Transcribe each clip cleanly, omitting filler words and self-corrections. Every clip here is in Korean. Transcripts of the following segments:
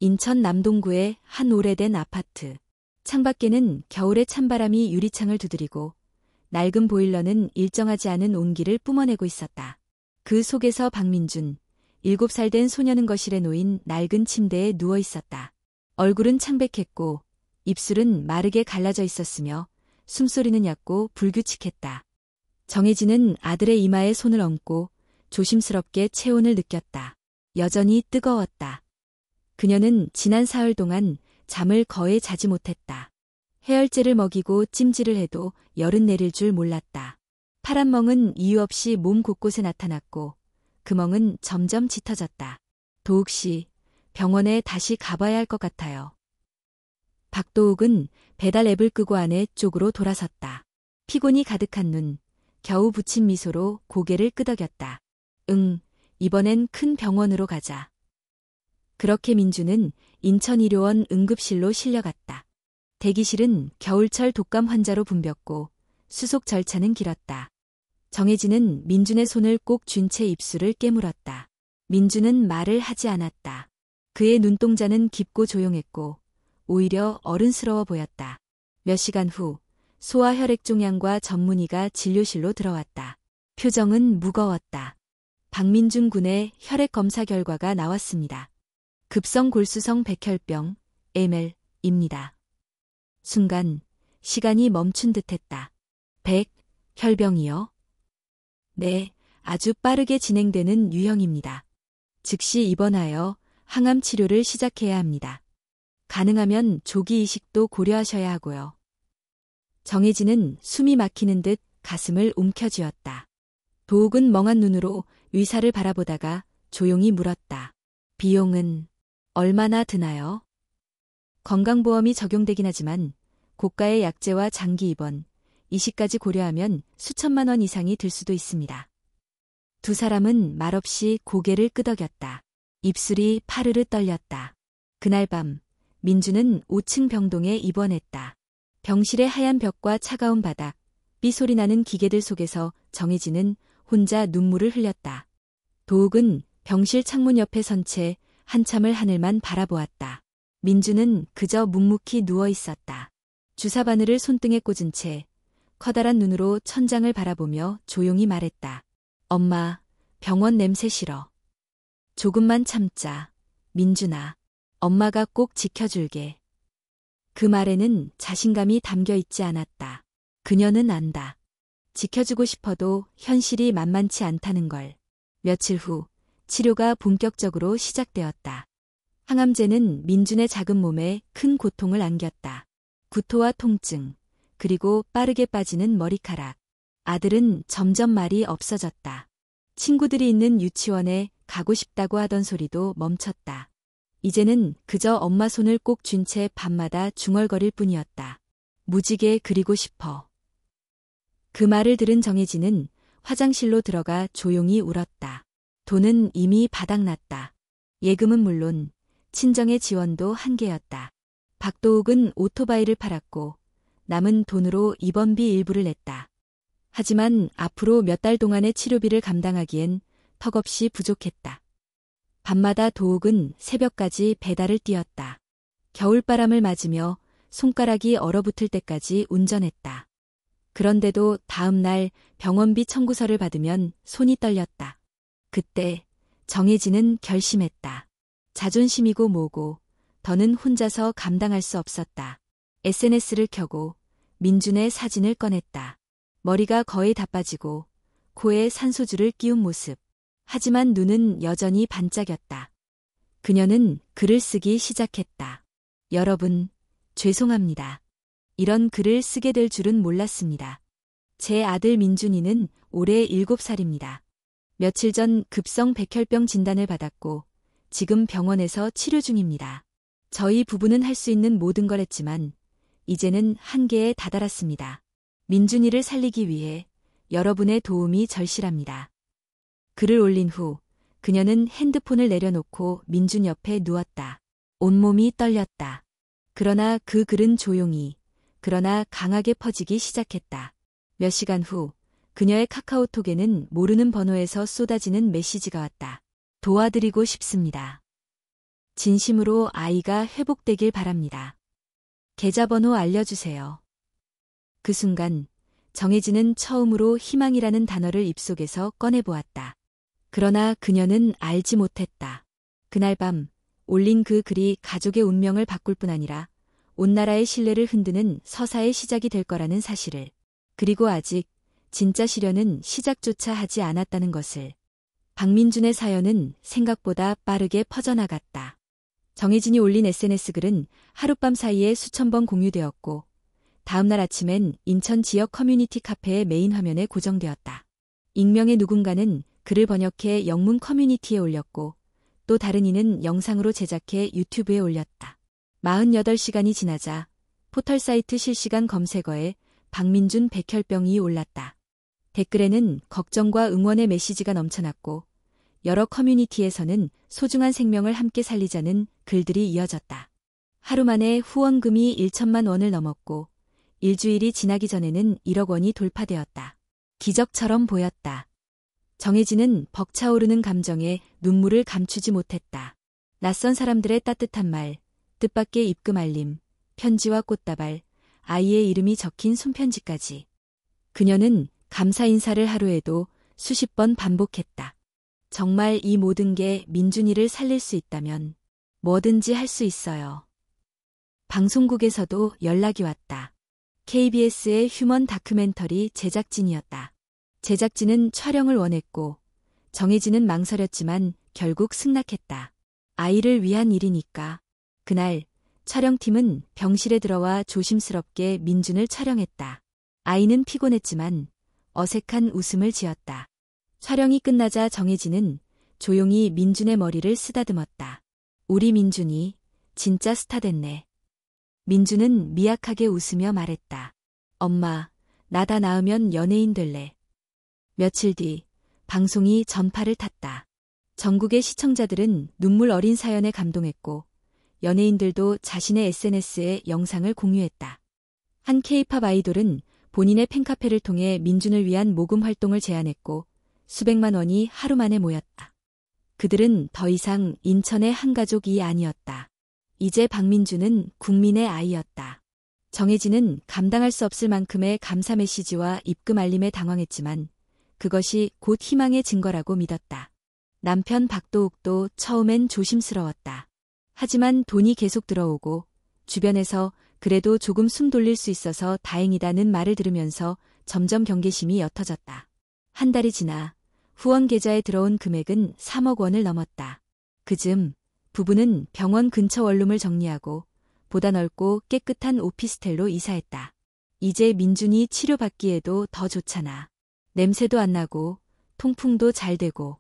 인천 남동구의 한 오래된 아파트. 창밖에는 겨울의 찬바람이 유리창을 두드리고 낡은 보일러는 일정하지 않은 온기를 뿜어내고 있었다. 그 속에서 박민준, 7살 된 소녀는 거실에 놓인 낡은 침대에 누워 있었다. 얼굴은 창백했고 입술은 마르게 갈라져 있었으며 숨소리는 얕고 불규칙했다. 정혜진은 아들의 이마에 손을 얹고 조심스럽게 체온을 느꼈다. 여전히 뜨거웠다. 그녀는 지난 사흘 동안 잠을 거의 자지 못했다. 해열제를 먹이고 찜질을 해도 열은 내릴 줄 몰랐다. 파란 멍은 이유 없이 몸 곳곳에 나타났고 그 멍은 점점 짙어졌다. 도욱 씨, 병원에 다시 가봐야 할 것 같아요. 박도욱은 배달 앱을 끄고 아내 쪽으로 돌아섰다. 피곤이 가득한 눈, 겨우 붙인 미소로 고개를 끄덕였다. 응, 이번엔 큰 병원으로 가자. 그렇게 민주는 인천의료원 응급실로 실려갔다. 대기실은 겨울철 독감 환자로 붐볐고 수속 절차는 길었다. 정혜진은 민준의 손을 꼭 쥔 채 입술을 깨물었다. 민준은 말을 하지 않았다. 그의 눈동자는 깊고 조용했고 오히려 어른스러워 보였다. 몇 시간 후 소아혈액종양과 전문의가 진료실로 들어왔다. 표정은 무거웠다. 박민준 군의 혈액 검사 결과가 나왔습니다. 급성 골수성 백혈병, ML입니다. 순간 시간이 멈춘 듯했다. 혈병이요? 네, 아주 빠르게 진행되는 유형입니다. 즉시 입원하여 항암 치료를 시작해야 합니다. 가능하면 조기 이식도 고려하셔야 하고요. 정혜진은 숨이 막히는 듯 가슴을 움켜쥐었다. 도욱은 멍한 눈으로 의사를 바라보다가 조용히 물었다. 비용은 얼마나 드나요? 건강보험이 적용되긴 하지만 고가의 약제와 장기 입원, 이식까지 고려하면 수천만 원 이상이 들 수도 있습니다. 두 사람은 말없이 고개를 끄덕였다. 입술이 파르르 떨렸다. 그날 밤 민주는 5층 병동에 입원했다. 병실의 하얀 벽과 차가운 바닥, 삐소리 나는 기계들 속에서 정혜진은 혼자 눈물을 흘렸다. 도욱은 병실 창문 옆에 선 채 한참을 하늘만 바라보았다. 민주는 그저 묵묵히 누워 있었다. 주사 바늘을 손등에 꽂은 채 커다란 눈으로 천장을 바라보며 조용히 말했다. 엄마, 병원 냄새 싫어. 조금만 참자. 민준아, 엄마가 꼭 지켜줄게. 그 말에는 자신감이 담겨 있지 않았다. 그녀는 안다. 지켜주고 싶어도 현실이 만만치 않다는 걸. 며칠 후 치료가 본격적으로 시작되었다. 항암제는 민준의 작은 몸에 큰 고통을 안겼다. 구토와 통증, 그리고 빠르게 빠지는 머리카락. 아들은 점점 말이 없어졌다. 친구들이 있는 유치원에 가고 싶다고 하던 소리도 멈췄다. 이제는 그저 엄마 손을 꼭 쥔 채 밤마다 중얼거릴 뿐이었다. 무지개 그리고 싶어. 그 말을 들은 정혜진은 화장실로 들어가 조용히 울었다. 돈은 이미 바닥났다. 예금은 물론 친정의 지원도 한계였다. 박도욱은 오토바이를 팔았고 남은 돈으로 입원비 일부를 냈다. 하지만 앞으로 몇 달 동안의 치료비를 감당하기엔 턱없이 부족했다. 밤마다 도욱은 새벽까지 배달을 뛰었다. 겨울바람을 맞으며 손가락이 얼어붙을 때까지 운전했다. 그런데도 다음 날 병원비 청구서를 받으면 손이 떨렸다. 그때 정혜진은 결심했다. 자존심이고 뭐고 더는 혼자서 감당할 수 없었다. SNS를 켜고 민준의 사진을 꺼냈다. 머리가 거의 다 빠지고 코에 산소줄을 끼운 모습. 하지만 눈은 여전히 반짝였다. 그녀는 글을 쓰기 시작했다. 여러분, 죄송합니다. 이런 글을 쓰게 될 줄은 몰랐습니다. 제 아들 민준이는 올해 7살입니다. 며칠 전 급성 백혈병 진단을 받았고 지금 병원에서 치료 중입니다. 저희 부부는 할 수 있는 모든 걸 했지만 이제는 한계에 다다랐습니다. 민준이를 살리기 위해 여러분의 도움이 절실합니다. 글을 올린 후 그녀는 핸드폰을 내려놓고 민준 옆에 누웠다. 온몸이 떨렸다. 그러나 그 글은 조용히, 그러나 강하게 퍼지기 시작했다. 몇 시간 후 그녀의 카카오톡에는 모르는 번호에서 쏟아지는 메시지가 왔다. 도와드리고 싶습니다. 진심으로 아이가 회복되길 바랍니다. 계좌번호 알려주세요. 그 순간 정혜진은 처음으로 희망이라는 단어를 입속에서 꺼내보았다. 그러나 그녀는 알지 못했다. 그날 밤 올린 그 글이 가족의 운명을 바꿀 뿐 아니라 온 나라의 신뢰를 흔드는 서사의 시작이 될 거라는 사실을, 그리고 아직 진짜 시련은 시작조차 하지 않았다는 것을. 박민준의 사연은 생각보다 빠르게 퍼져나갔다. 정혜진이 올린 SNS 글은 하룻밤 사이에 수천 번 공유되었고 다음날 아침엔 인천 지역 커뮤니티 카페의 메인 화면에 고정되었다. 익명의 누군가는 글을 번역해 영문 커뮤니티에 올렸고 또 다른 이는 영상으로 제작해 유튜브에 올렸다. 48시간이 지나자 포털 사이트 실시간 검색어에 박민준 백혈병이 올랐다. 댓글에는 걱정과 응원의 메시지가 넘쳐났고 여러 커뮤니티에서는 소중한 생명을 함께 살리자는 글들이 이어졌다. 하루 만에 후원금이 1천만 원을 넘었고 일주일이 지나기 전에는 1억 원이 돌파되었다. 기적처럼 보였다. 정혜진은 벅차오르는 감정에 눈물을 감추지 못했다. 낯선 사람들의 따뜻한 말, 뜻밖의 입금 알림, 편지와 꽃다발, 아이의 이름이 적힌 손편지까지. 그녀는 감사 인사를 하루에도 수십 번 반복했다. 정말 이 모든 게 민준이를 살릴 수 있다면 뭐든지 할 수 있어요. 방송국에서도 연락이 왔다. KBS의 휴먼 다큐멘터리 제작진이었다. 제작진은 촬영을 원했고 정혜진은 망설였지만 결국 승낙했다. 아이를 위한 일이니까. 그날 촬영팀은 병실에 들어와 조심스럽게 민준을 촬영했다. 아이는 피곤했지만 어색한 웃음을 지었다. 촬영이 끝나자 정혜진은 조용히 민준의 머리를 쓰다듬었다. 우리 민준이 진짜 스타 됐네. 민준은 미약하게 웃으며 말했다. 엄마, 나 다 나으면 연예인 될래. 며칠 뒤 방송이 전파를 탔다. 전국의 시청자들은 눈물 어린 사연에 감동했고 연예인들도 자신의 SNS에 영상을 공유했다. 한 K-팝 아이돌은 본인의 팬카페를 통해 민준을 위한 모금 활동을 제안했고 수백만 원이 하루 만에 모였다. 그들은 더 이상 인천의 한 가족이 아니었다. 이제 박민준은 국민의 아이였다. 정혜진은 감당할 수 없을 만큼의 감사 메시지와 입금 알림에 당황했지만 그것이 곧 희망의 증거라고 믿었다. 남편 박도욱도 처음엔 조심스러웠다. 하지만 돈이 계속 들어오고 주변에서 그래도 조금 숨 돌릴 수 있어서 다행이다는 말을 들으면서 점점 경계심이 옅어졌다. 한 달이 지나 후원 계좌에 들어온 금액은 3억 원을 넘었다. 그즈음 부부는 병원 근처 원룸을 정리하고 보다 넓고 깨끗한 오피스텔로 이사했다. 이제 민준이 치료받기에도 더 좋잖아. 냄새도 안 나고 통풍도 잘 되고.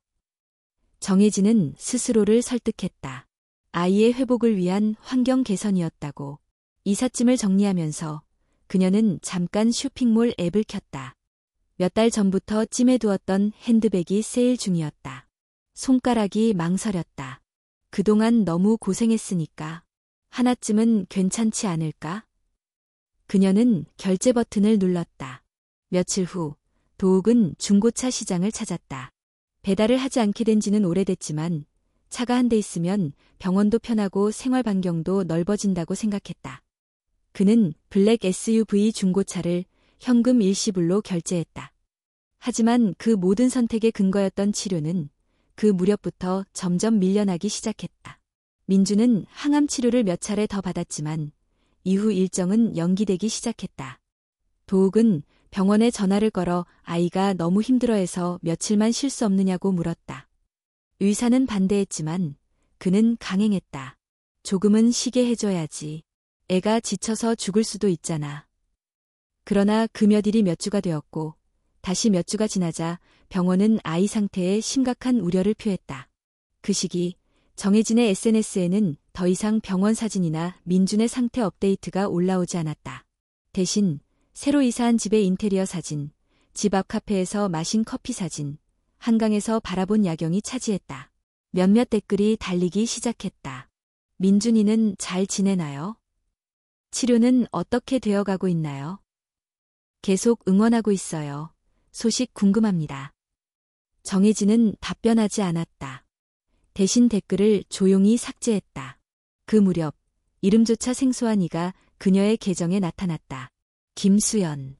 정혜진은 스스로를 설득했다. 아이의 회복을 위한 환경 개선이었다고. 이삿짐을 정리하면서 그녀는 잠깐 쇼핑몰 앱을 켰다. 몇 달 전부터 찜해두었던 핸드백이 세일 중이었다. 손가락이 망설였다. 그동안 너무 고생했으니까 하나쯤은 괜찮지 않을까? 그녀는 결제 버튼을 눌렀다. 며칠 후 도욱은 중고차 시장을 찾았다. 배달을 하지 않게 된 지는 오래됐지만 차가 한 대 있으면 병원도 편하고 생활 반경도 넓어진다고 생각했다. 그는 블랙 SUV 중고차를 현금 일시불로 결제했다. 하지만 그 모든 선택의 근거였던 치료는 그 무렵부터 점점 밀려나기 시작했다. 민준은 항암 치료를 몇 차례 더 받았지만 이후 일정은 연기되기 시작했다. 도욱은 병원에 전화를 걸어 아이가 너무 힘들어해서 며칠만 쉴 수 없느냐고 물었다. 의사는 반대했지만 그는 강행했다. 조금은 쉬게 해줘야지. 애가 지쳐서 죽을 수도 있잖아. 그러나 그 몇 일이 몇 주가 되었고 다시 몇 주가 지나자 병원은 아이 상태에 심각한 우려를 표했다. 그 시기 정혜진의 SNS에는 더 이상 병원 사진이나 민준의 상태 업데이트가 올라오지 않았다. 대신 새로 이사한 집의 인테리어 사진, 집 앞 카페에서 마신 커피 사진, 한강에서 바라본 야경이 차지했다. 몇몇 댓글이 달리기 시작했다. 민준이는 잘 지내나요? 치료는 어떻게 되어가고 있나요? 계속 응원하고 있어요. 소식 궁금합니다. 정혜진은 답변하지 않았다. 대신 댓글을 조용히 삭제했다. 그 무렵 이름조차 생소한 이가 그녀의 계정에 나타났다. 김수연.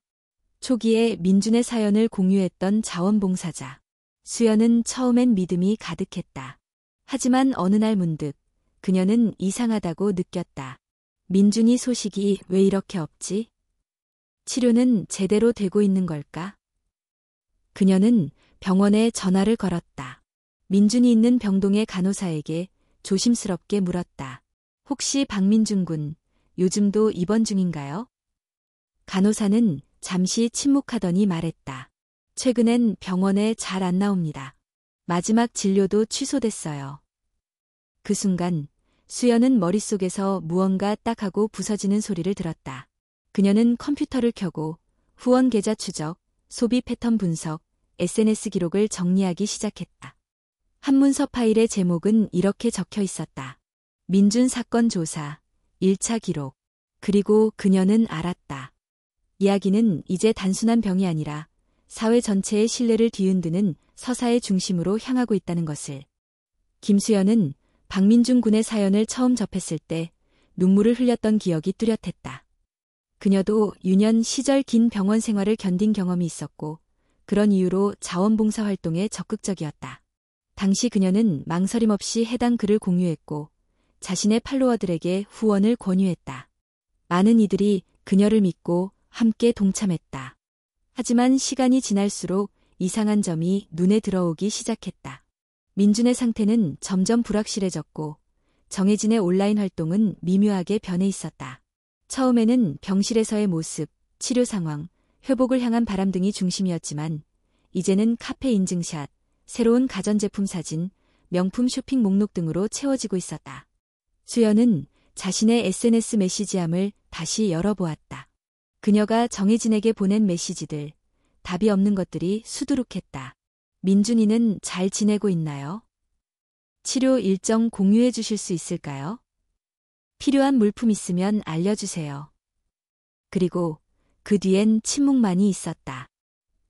초기에 민준의 사연을 공유했던 자원봉사자. 수연은 처음엔 믿음이 가득했다. 하지만 어느 날 문득 그녀는 이상하다고 느꼈다. 민준이 소식이 왜 이렇게 없지? 치료는 제대로 되고 있는 걸까? 그녀는 병원에 전화를 걸었다. 민준이 있는 병동의 간호사에게 조심스럽게 물었다. 혹시 박민준 군, 요즘도 입원 중인가요? 간호사는 잠시 침묵하더니 말했다. 최근엔 병원에 잘 안 나옵니다. 마지막 진료도 취소됐어요. 그 순간 수연은 머릿속에서 무언가 딱 하고 부서지는 소리를 들었다. 그녀는 컴퓨터를 켜고 후원 계좌 추적, 소비 패턴 분석, SNS 기록을 정리하기 시작했다. 한문서 파일의 제목은 이렇게 적혀 있었다. 민준 사건 조사, 1차 기록. 그리고 그녀는 알았다. 이야기는 이제 단순한 병이 아니라 사회 전체의 신뢰를 뒤흔드는 서사의 중심으로 향하고 있다는 것을. 김수연은 박민준 군의 사연을 처음 접했을 때 눈물을 흘렸던 기억이 뚜렷했다. 그녀도 유년 시절 긴 병원 생활을 견딘 경험이 있었고 그런 이유로 자원봉사 활동에 적극적이었다. 당시 그녀는 망설임 없이 해당 글을 공유했고 자신의 팔로워들에게 후원을 권유했다. 많은 이들이 그녀를 믿고 함께 동참했다. 하지만 시간이 지날수록 이상한 점이 눈에 들어오기 시작했다. 민준의 상태는 점점 불확실해졌고 정혜진의 온라인 활동은 미묘하게 변해 있었다. 처음에는 병실에서의 모습, 치료 상황, 회복을 향한 바람 등이 중심이었지만 이제는 카페 인증샷, 새로운 가전제품 사진, 명품 쇼핑 목록 등으로 채워지고 있었다. 수연은 자신의 SNS 메시지함을 다시 열어보았다. 그녀가 정혜진에게 보낸 메시지들, 답이 없는 것들이 수두룩했다. 민준이는 잘 지내고 있나요? 치료 일정 공유해 주실 수 있을까요? 필요한 물품 있으면 알려주세요. 그리고 그 뒤엔 침묵만이 있었다.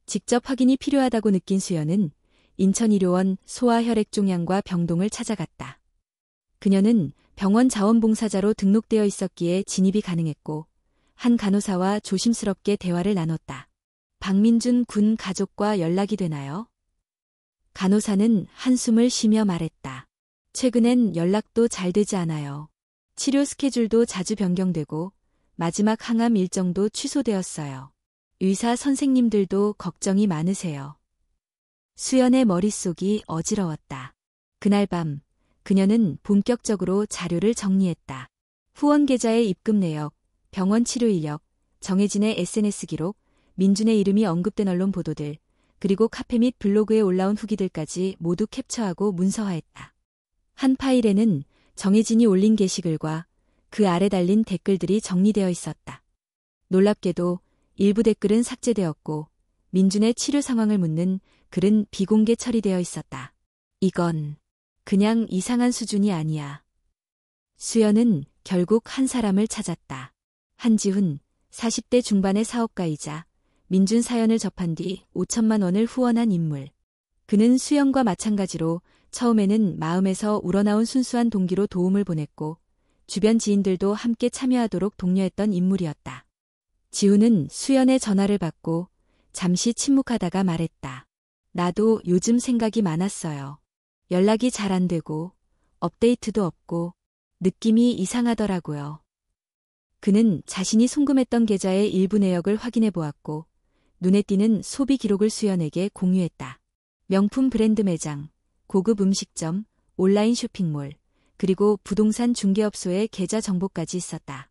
직접 확인이 필요하다고 느낀 수연은 인천의료원 소아혈액종양과 병동을 찾아갔다. 그녀는 병원 자원봉사자로 등록되어 있었기에 진입이 가능했고 한 간호사와 조심스럽게 대화를 나눴다. 박민준 군 가족과 연락이 되나요? 간호사는 한숨을 쉬며 말했다. 최근엔 연락도 잘 되지 않아요. 치료 스케줄도 자주 변경되고 마지막 항암 일정도 취소되었어요. 의사 선생님들도 걱정이 많으세요. 수연의 머릿속이 어지러웠다. 그날 밤 그녀는 본격적으로 자료를 정리했다. 후원 계좌의 입금 내역, 병원 치료 이력, 정혜진의 SNS 기록, 민준의 이름이 언급된 언론 보도들, 그리고 카페 및 블로그에 올라온 후기들까지 모두 캡처하고 문서화했다. 한 파일에는 정혜진이 올린 게시글과 그 아래 달린 댓글들이 정리되어 있었다. 놀랍게도 일부 댓글은 삭제되었고 민준의 치료 상황을 묻는 글은 비공개 처리되어 있었다. 이건 그냥 이상한 수준이 아니야. 수연은 결국 한 사람을 찾았다. 한지훈, 40대 중반의 사업가이자 민준 사연을 접한 뒤 5천만 원을 후원한 인물. 그는 수연과 마찬가지로 처음에는 마음에서 우러나온 순수한 동기로 도움을 보냈고 주변 지인들도 함께 참여하도록 독려했던 인물이었다. 지훈은 수연의 전화를 받고 잠시 침묵하다가 말했다. 나도 요즘 생각이 많았어요. 연락이 잘 안 되고 업데이트도 없고 느낌이 이상하더라고요. 그는 자신이 송금했던 계좌의 일부 내역을 확인해 보았고 눈에 띄는 소비 기록을 수연에게 공유했다. 명품 브랜드 매장, 고급 음식점, 온라인 쇼핑몰, 그리고 부동산 중개업소의 계좌 정보까지 있었다.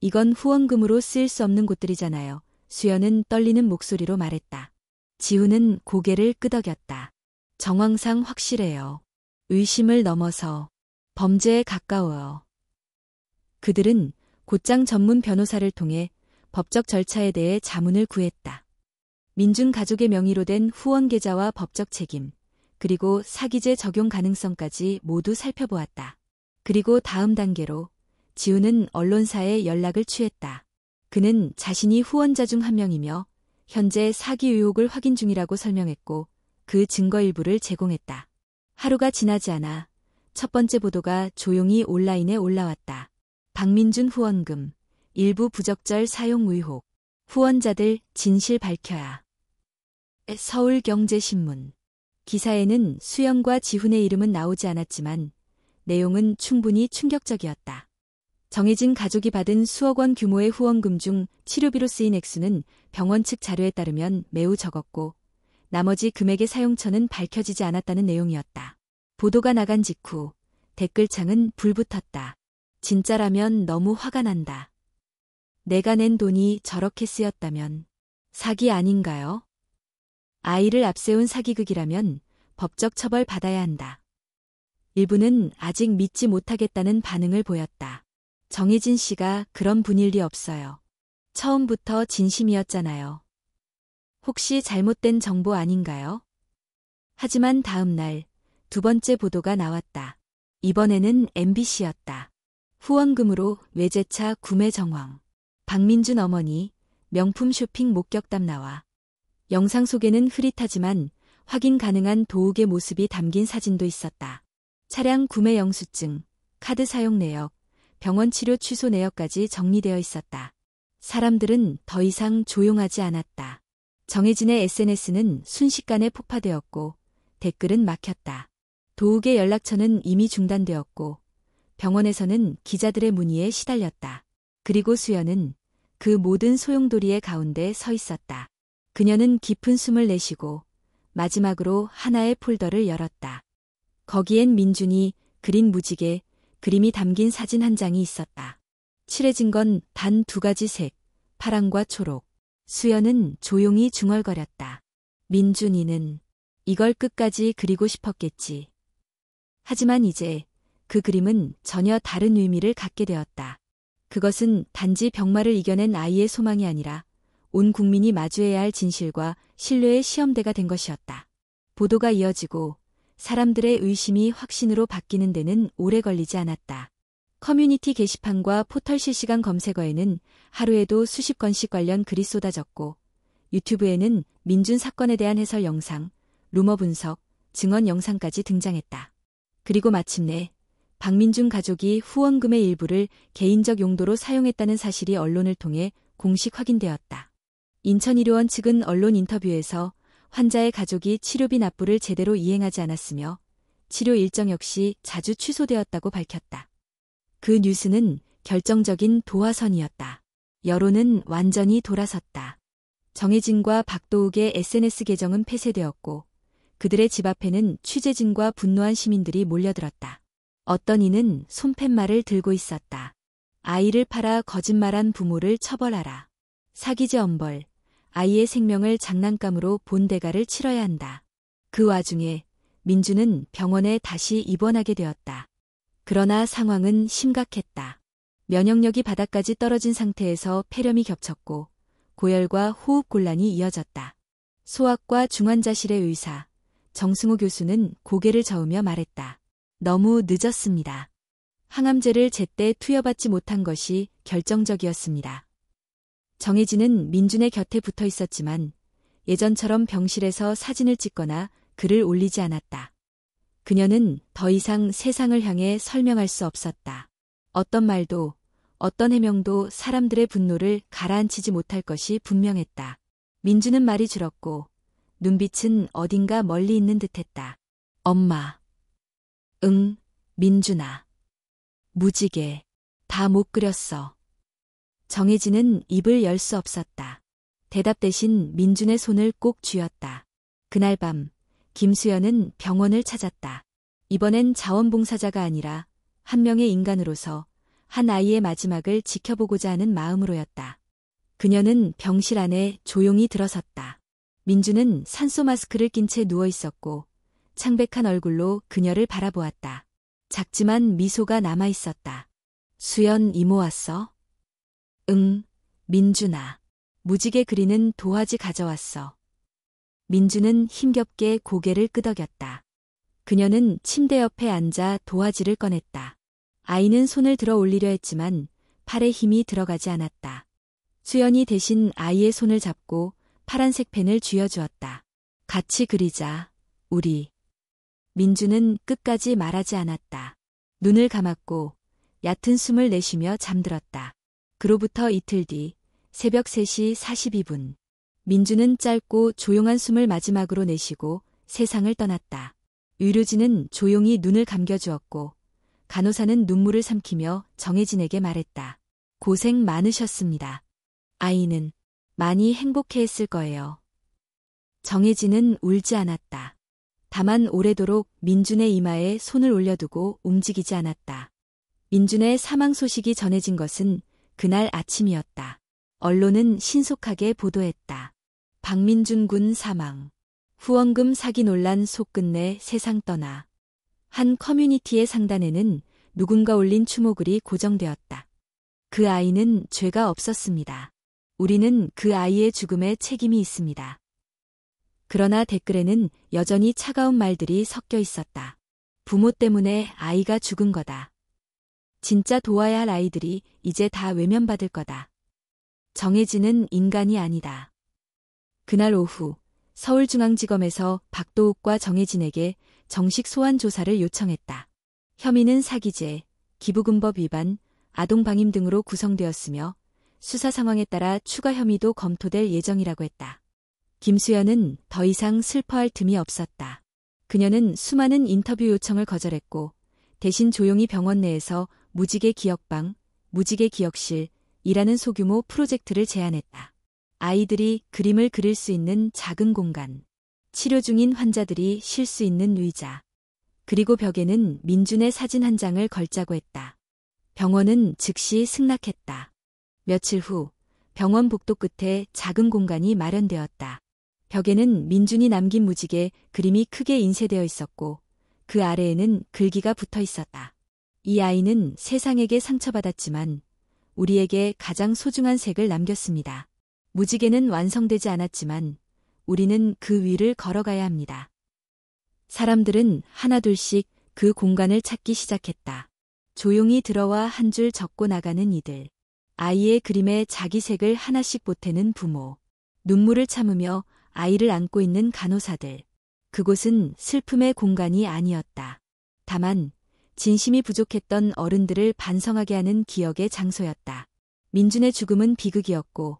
이건 후원금으로 쓰일 수 없는 곳들이잖아요. 수연은 떨리는 목소리로 말했다. 지훈은 고개를 끄덕였다. 정황상 확실해요. 의심을 넘어서 범죄에 가까워요. 그들은 곧장 전문 변호사를 통해 법적 절차에 대해 자문을 구했다. 민준 가족의 명의로 된 후원 계좌와 법적 책임, 그리고 사기죄 적용 가능성까지 모두 살펴보았다. 그리고 다음 단계로 지훈은 언론사에 연락을 취했다. 그는 자신이 후원자 중 한 명이며 현재 사기 의혹을 확인 중이라고 설명했고 그 증거 일부를 제공했다. 하루가 지나지 않아 첫 번째 보도가 조용히 온라인에 올라왔다. 박민준 후원금, 일부 부적절 사용 의혹. 후원자들 진실 밝혀야. 서울경제신문. 기사에는 수연과 지훈의 이름은 나오지 않았지만 내용은 충분히 충격적이었다. 정혜진 가족이 받은 수억 원 규모의 후원금 중 치료비로 쓰인 액수는 병원 측 자료에 따르면 매우 적었고 나머지 금액의 사용처는 밝혀지지 않았다는 내용이었다. 보도가 나간 직후 댓글창은 불붙었다. 진짜라면 너무 화가 난다. 내가 낸 돈이 저렇게 쓰였다면 사기 아닌가요? 아이를 앞세운 사기극이라면 법적 처벌 받아야 한다. 일부는 아직 믿지 못하겠다는 반응을 보였다. 정혜진 씨가 그런 분일 리 없어요. 처음부터 진심이었잖아요. 혹시 잘못된 정보 아닌가요? 하지만 다음 날 두 번째 보도가 나왔다. 이번에는 MBC였다. 후원금으로 외제차 구매 정황. 박민준 어머니 명품 쇼핑 목격담 나와. 영상 속에는 흐릿하지만 확인 가능한 도둑의 모습이 담긴 사진도 있었다. 차량 구매 영수증, 카드 사용 내역, 병원 치료 취소 내역까지 정리되어 있었다. 사람들은 더 이상 조용하지 않았다. 정혜진의 SNS는 순식간에 폭파되었고 댓글은 막혔다. 도둑의 연락처는 이미 중단되었고 병원에서는 기자들의 문의에 시달렸다. 그리고 수연은 그 모든 소용돌이의 가운데 서 있었다. 그녀는 깊은 숨을 내쉬고 마지막으로 하나의 폴더를 열었다. 거기엔 민준이 그린 무지개, 그림이 담긴 사진 한 장이 있었다. 칠해진 건 단 2가지 색, 파랑과 초록. 수연은 조용히 중얼거렸다. 민준이는 이걸 끝까지 그리고 싶었겠지. 하지만 이제 그 그림은 전혀 다른 의미를 갖게 되었다. 그것은 단지 병마를 이겨낸 아이의 소망이 아니라 온 국민이 마주해야 할 진실과 신뢰의 시험대가 된 것이었다. 보도가 이어지고 사람들의 의심이 확신으로 바뀌는 데는 오래 걸리지 않았다. 커뮤니티 게시판과 포털 실시간 검색어에는 하루에도 수십 건씩 관련 글이 쏟아졌고 유튜브에는 민준 사건에 대한 해설 영상, 루머 분석, 증언 영상까지 등장했다. 그리고 마침내 박민준 가족이 후원금의 일부를 개인적 용도로 사용했다는 사실이 언론을 통해 공식 확인되었다. 인천의료원 측은 언론 인터뷰에서 환자의 가족이 치료비 납부를 제대로 이행하지 않았으며 치료 일정 역시 자주 취소되었다고 밝혔다. 그 뉴스는 결정적인 도화선이었다. 여론은 완전히 돌아섰다. 정혜진과 박도욱의 SNS 계정은 폐쇄되었고 그들의 집 앞에는 취재진과 분노한 시민들이 몰려들었다. 어떤 이는 손팻말을 들고 있었다. 아이를 팔아 거짓말한 부모를 처벌하라. 사기죄 엄벌, 아이의 생명을 장난감으로 본 대가를 치러야 한다. 그 와중에 민주는 병원에 다시 입원하게 되었다. 그러나 상황은 심각했다. 면역력이 바닥까지 떨어진 상태에서 폐렴이 겹쳤고 고열과 호흡 곤란이 이어졌다. 소아과 중환자실의 의사 정승호 교수는 고개를 저으며 말했다. 너무 늦었습니다. 항암제를 제때 투여받지 못한 것이 결정적이었습니다. 정혜진은 민준의 곁에 붙어 있었지만 예전처럼 병실에서 사진을 찍거나 글을 올리지 않았다. 그녀는 더 이상 세상을 향해 설명할 수 없었다. 어떤 말도, 어떤 해명도 사람들의 분노를 가라앉히지 못할 것이 분명했다. 민준은 말이 줄었고 눈빛은 어딘가 멀리 있는 듯했다. 엄마. 응, 민준아. 무지개. 다 못 그렸어. 정혜진은 입을 열 수 없었다. 대답 대신 민준의 손을 꼭 쥐었다. 그날 밤 김수연은 병원을 찾았다. 이번엔 자원봉사자가 아니라 한 명의 인간으로서 한 아이의 마지막을 지켜보고자 하는 마음으로였다. 그녀는 병실 안에 조용히 들어섰다. 민준은 산소 마스크를 낀 채 누워 있었고 창백한 얼굴로 그녀를 바라보았다. 작지만 미소가 남아 있었다. 수연 이모 왔어? 응, 민준아. 무지개 그리는 도화지 가져왔어. 민준은 힘겹게 고개를 끄덕였다. 그녀는 침대 옆에 앉아 도화지를 꺼냈다. 아이는 손을 들어 올리려 했지만 팔에 힘이 들어가지 않았다. 수연이 대신 아이의 손을 잡고 파란색 펜을 쥐어주었다. 같이 그리자, 우리. 민주는 끝까지 말하지 않았다. 눈을 감았고 얕은 숨을 내쉬며 잠들었다. 그로부터 이틀 뒤 새벽 3시 42분. 민주는 짧고 조용한 숨을 마지막으로 내쉬고 세상을 떠났다. 의료진은 조용히 눈을 감겨주었고 간호사는 눈물을 삼키며 정혜진에게 말했다. 고생 많으셨습니다. 아이는 많이 행복해했을 거예요. 정혜진은 울지 않았다. 다만 오래도록 민준의 이마에 손을 올려두고 움직이지 않았다. 민준의 사망 소식이 전해진 것은 그날 아침이었다. 언론은 신속하게 보도했다. 박민준 군 사망. 후원금 사기 논란 속 끝내 세상 떠나. 한 커뮤니티의 상단에는 누군가 올린 추모글이 고정되었다. 그 아이는 죄가 없었습니다. 우리는 그 아이의 죽음에 책임이 있습니다. 그러나 댓글에는 여전히 차가운 말들이 섞여 있었다. 부모 때문에 아이가 죽은 거다. 진짜 도와야 할 아이들이 이제 다 외면받을 거다. 정혜진은 인간이 아니다. 그날 오후 서울중앙지검에서 박도욱과 정혜진에게 정식 소환 조사를 요청했다. 혐의는 사기죄, 기부금법 위반, 아동방임 등으로 구성되었으며 수사 상황에 따라 추가 혐의도 검토될 예정이라고 했다. 김수연은 더 이상 슬퍼할 틈이 없었다. 그녀는 수많은 인터뷰 요청을 거절했고 대신 조용히 병원 내에서 무지개 기억방, 무지개 기억실이라는 소규모 프로젝트를 제안했다. 아이들이 그림을 그릴 수 있는 작은 공간, 치료 중인 환자들이 쉴 수 있는 의자, 그리고 벽에는 민준의 사진 한 장을 걸자고 했다. 병원은 즉시 승낙했다. 며칠 후 병원 복도 끝에 작은 공간이 마련되었다. 벽에는 민준이 남긴 무지개 그림이 크게 인쇄되어 있었고 그 아래에는 글귀가 붙어 있었다. 이 아이는 세상에게 상처받았지만 우리에게 가장 소중한 색을 남겼습니다. 무지개는 완성되지 않았지만 우리는 그 위를 걸어가야 합니다. 사람들은 하나둘씩 그 공간을 찾기 시작했다. 조용히 들어와 한 줄 적고 나가는 이들. 아이의 그림에 자기 색을 하나씩 보태는 부모. 눈물을 참으며 아이를 안고 있는 간호사들. 그곳은 슬픔의 공간이 아니었다. 다만 진심이 부족했던 어른들을 반성하게 하는 기억의 장소였다. 민준의 죽음은 비극이었고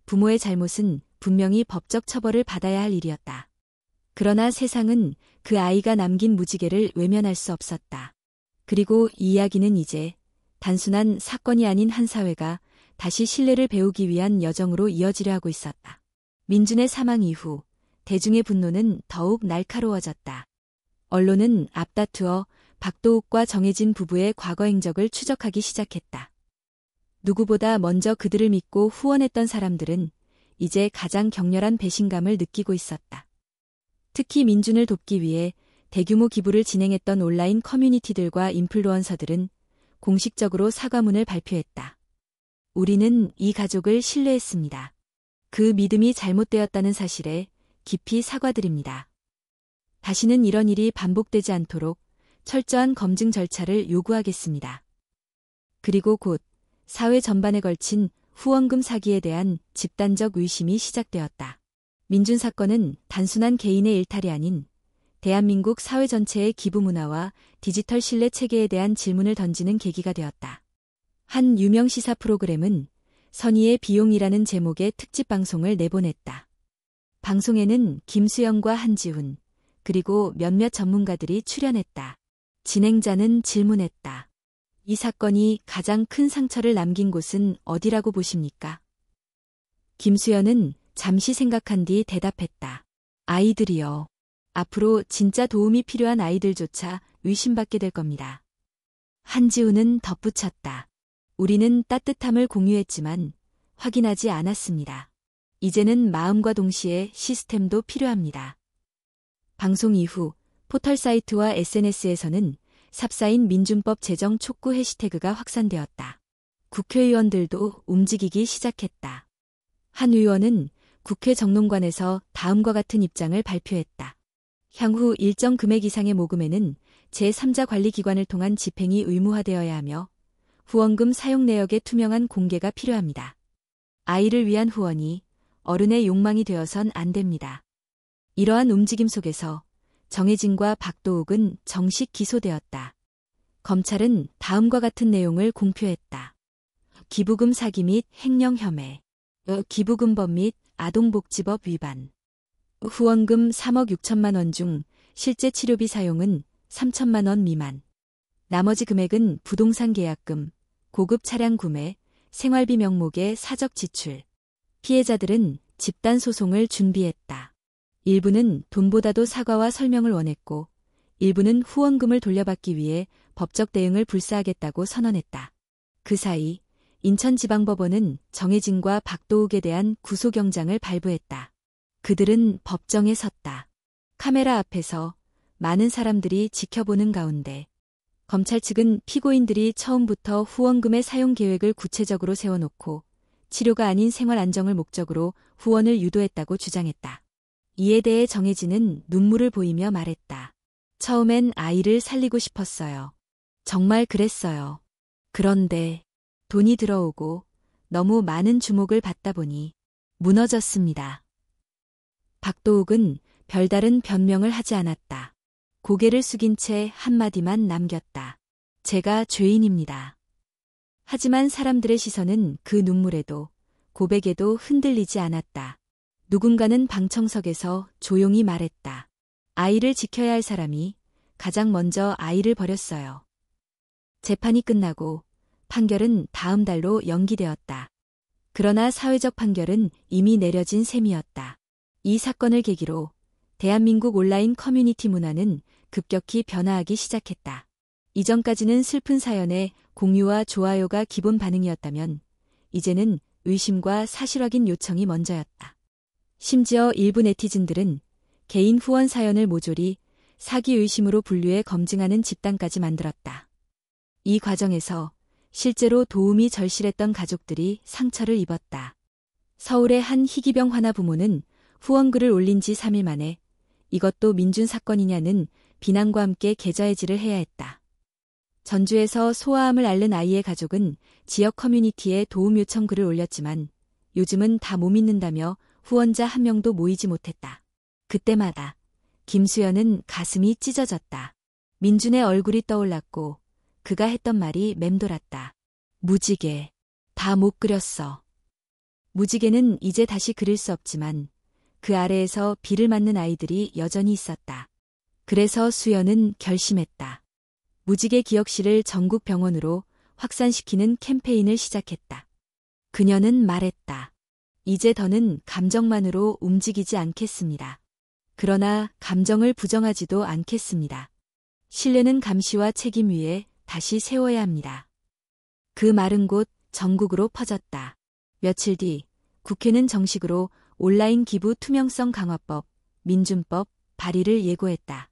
부모의 잘못은 분명히 법적 처벌을 받아야 할 일이었다. 그러나 세상은 그 아이가 남긴 무지개를 외면할 수 없었다. 그리고 이 이야기는 이제 단순한 사건이 아닌 한 사회가 다시 신뢰를 배우기 위한 여정으로 이어지려 하고 있었다. 민준의 사망 이후 대중의 분노는 더욱 날카로워졌다. 언론은 앞다투어 박도욱과 정혜진 부부의 과거 행적을 추적하기 시작했다. 누구보다 먼저 그들을 믿고 후원했던 사람들은 이제 가장 격렬한 배신감을 느끼고 있었다. 특히 민준을 돕기 위해 대규모 기부를 진행했던 온라인 커뮤니티들과 인플루언서들은 공식적으로 사과문을 발표했다. 우리는 이 가족을 신뢰했습니다. 그 믿음이 잘못되었다는 사실에 깊이 사과드립니다. 다시는 이런 일이 반복되지 않도록 철저한 검증 절차를 요구하겠습니다. 그리고 곧 사회 전반에 걸친 후원금 사기에 대한 집단적 의심이 시작되었다. 민준 사건은 단순한 개인의 일탈이 아닌 대한민국 사회 전체의 기부 문화와 디지털 신뢰 체계에 대한 질문을 던지는 계기가 되었다. 한 유명 시사 프로그램은 선의의 비용이라는 제목의 특집 방송을 내보냈다. 방송에는 김수영과 한지훈, 그리고 몇몇 전문가들이 출연했다. 진행자는 질문했다. 이 사건이 가장 큰 상처를 남긴 곳은 어디라고 보십니까? 김수연은 잠시 생각한 뒤 대답했다. 아이들이요. 앞으로 진짜 도움이 필요한 아이들조차 의심받게 될 겁니다. 한지훈은 덧붙였다. 우리는 따뜻함을 공유했지만 확인하지 않았습니다. 이제는 마음과 동시에 시스템도 필요합니다. 방송 이후 포털 사이트와 SNS에서는 삽사인 민준법 제정 촉구 해시태그가 확산되었다. 국회의원들도 움직이기 시작했다. 한 의원은 국회 정론관에서 다음과 같은 입장을 발표했다. 향후 일정 금액 이상의 모금에는 제3자 관리기관을 통한 집행이 의무화되어야 하며 후원금 사용 내역의 투명한 공개가 필요합니다. 아이를 위한 후원이 어른의 욕망이 되어선 안 됩니다. 이러한 움직임 속에서 정혜진과 박도욱은 정식 기소되었다. 검찰은 다음과 같은 내용을 공표했다. 기부금 사기 및 횡령 혐의, 기부금법 및 아동복지법 위반, 후원금 3억 6천만 원 중 실제 치료비 사용은 3천만 원 미만, 나머지 금액은 부동산 계약금, 고급 차량 구매, 생활비 명목의 사적 지출. 피해자들은 집단 소송을 준비했다. 일부는 돈보다도 사과와 설명을 원했고, 일부는 후원금을 돌려받기 위해 법적 대응을 불사하겠다고 선언했다. 그 사이 인천지방법원은 정혜진과 박도욱에 대한 구속영장을 발부했다. 그들은 법정에 섰다. 카메라 앞에서 많은 사람들이 지켜보는 가운데 검찰 측은 피고인들이 처음부터 후원금의 사용 계획을 구체적으로 세워놓고 치료가 아닌 생활 안정을 목적으로 후원을 유도했다고 주장했다. 이에 대해 정혜진은 눈물을 보이며 말했다. 처음엔 아이를 살리고 싶었어요. 정말 그랬어요. 그런데 돈이 들어오고 너무 많은 주목을 받다 보니 무너졌습니다. 박도욱은 별다른 변명을 하지 않았다. 고개를 숙인 채 한마디만 남겼다. 제가 죄인입니다. 하지만 사람들의 시선은 그 눈물에도 고백에도 흔들리지 않았다. 누군가는 방청석에서 조용히 말했다. 아이를 지켜야 할 사람이 가장 먼저 아이를 버렸어요. 재판이 끝나고 판결은 다음 달로 연기되었다. 그러나 사회적 판결은 이미 내려진 셈이었다. 이 사건을 계기로 대한민국 온라인 커뮤니티 문화는 급격히 변화하기 시작했다. 이전까지는 슬픈 사연에 공유와 좋아요가 기본 반응이었다면 이제는 의심과 사실 확인 요청이 먼저였다. 심지어 일부 네티즌들은 개인 후원 사연을 모조리 사기 의심으로 분류해 검증하는 집단까지 만들었다. 이 과정에서 실제로 도움이 절실했던 가족들이 상처를 입었다. 서울의 한 희귀병 환아 부모는 후원글을 올린 지 3일 만에 이것도 민준 사건이냐는 비난과 함께 계좌해지를 해야 했다. 전주에서 소아암을 앓는 아이의 가족은 지역 커뮤니티에 도움 요청 글을 올렸지만 요즘은 다 못 믿는다며 후원자 한 명도 모이지 못했다. 그때마다 김수연은 가슴이 찢어졌다. 민준의 얼굴이 떠올랐고 그가 했던 말이 맴돌았다. 무지개. 다 못 그렸어. 무지개는 이제 다시 그릴 수 없지만 그 아래에서 비를 맞는 아이들이 여전히 있었다. 그래서 수연은 결심했다. 무지개 기억실을 전국 병원으로 확산시키는 캠페인을 시작했다. 그녀는 말했다. 이제 더는 감정만으로 움직이지 않겠습니다. 그러나 감정을 부정하지도 않겠습니다. 신뢰는 감시와 책임 위에 다시 세워야 합니다. 그 말은 곧 전국으로 퍼졌다. 며칠 뒤 국회는 정식으로 온라인 기부 투명성 강화법, 민준법 발의를 예고했다.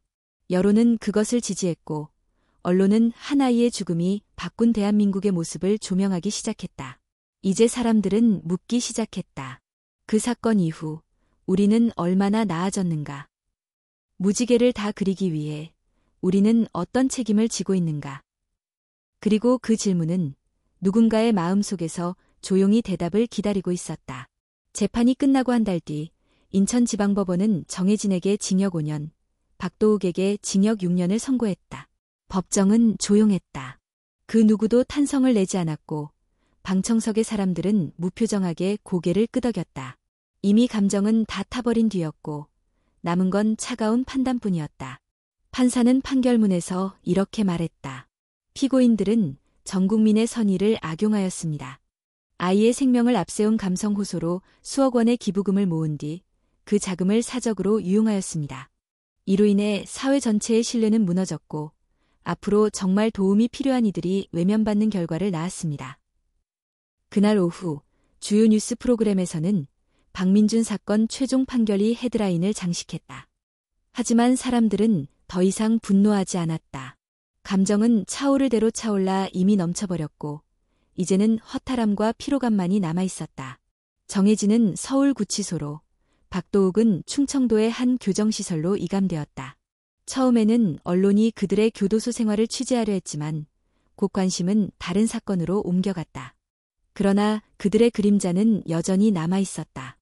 여론은 그것을 지지했고 언론은 한 아이의 죽음이 바꾼 대한민국의 모습을 조명하기 시작했다. 이제 사람들은 묻기 시작했다. 그 사건 이후 우리는 얼마나 나아졌는가? 무지개를 다 그리기 위해 우리는 어떤 책임을 지고 있는가? 그리고 그 질문은 누군가의 마음속에서 조용히 대답을 기다리고 있었다. 재판이 끝나고 한 달 뒤 인천지방법원은 정혜진에게 징역 5년, 박도욱에게 징역 6년을 선고했다. 법정은 조용했다. 그 누구도 탄성을 내지 않았고 방청석의 사람들은 무표정하게 고개를 끄덕였다. 이미 감정은 다 타버린 뒤였고 남은 건 차가운 판단뿐이었다. 판사는 판결문에서 이렇게 말했다. 피고인들은 전 국민의 선의를 악용하였습니다. 아이의 생명을 앞세운 감성 호소로 수억 원의 기부금을 모은 뒤 그 자금을 사적으로 유용하였습니다. 이로 인해 사회 전체의 신뢰는 무너졌고 앞으로 정말 도움이 필요한 이들이 외면받는 결과를 낳았습니다. 그날 오후 주요 뉴스 프로그램에서는 박민준 사건 최종 판결이 헤드라인을 장식했다. 하지만 사람들은 더 이상 분노하지 않았다. 감정은 차오를 대로 차올라 이미 넘쳐버렸고 이제는 허탈함과 피로감만이 남아있었다. 정혜진은 서울구치소로, 박도욱은 충청도의 한 교정시설로 이감되었다. 처음에는 언론이 그들의 교도소 생활을 취재하려 했지만 곧 관심은 다른 사건으로 옮겨갔다. 그러나 그들의 그림자는 여전히 남아있었다.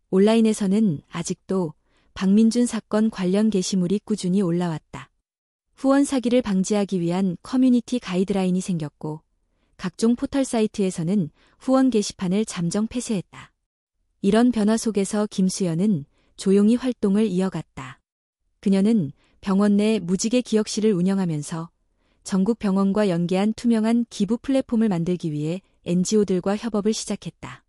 온라인에서는 아직도 박민준 사건 관련 게시물이 꾸준히 올라왔다. 후원 사기를 방지하기 위한 커뮤니티 가이드라인이 생겼고 각종 포털 사이트에서는 후원 게시판을 잠정 폐쇄했다. 이런 변화 속에서 김수연은 조용히 활동을 이어갔다. 그녀는 병원 내 무지개 기억실을 운영하면서 전국 병원과 연계한 투명한 기부 플랫폼을 만들기 위해 NGO들과 협업을 시작했다.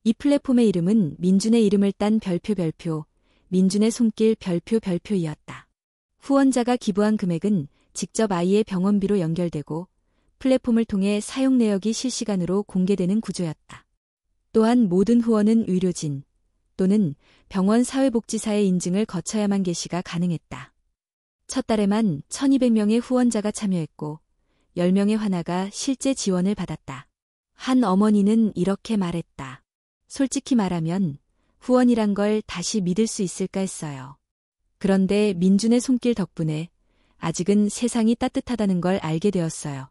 이 플랫폼의 이름은 민준의 이름을 딴 별표, 민준의 손길 별표이었다. 후원자가 기부한 금액은 직접 아이의 병원비로 연결되고 플랫폼을 통해 사용 내역이 실시간으로 공개되는 구조였다. 또한 모든 후원은 의료진 또는 병원 사회복지사의 인증을 거쳐야만 게시가 가능했다. 첫 달에만 1200명의 후원자가 참여했고 10명의 환아가 실제 지원을 받았다. 한 어머니는 이렇게 말했다. 솔직히 말하면 후원이란 걸 다시 믿을 수 있을까 했어요. 그런데 민준의 손길 덕분에 아직은 세상이 따뜻하다는 걸 알게 되었어요.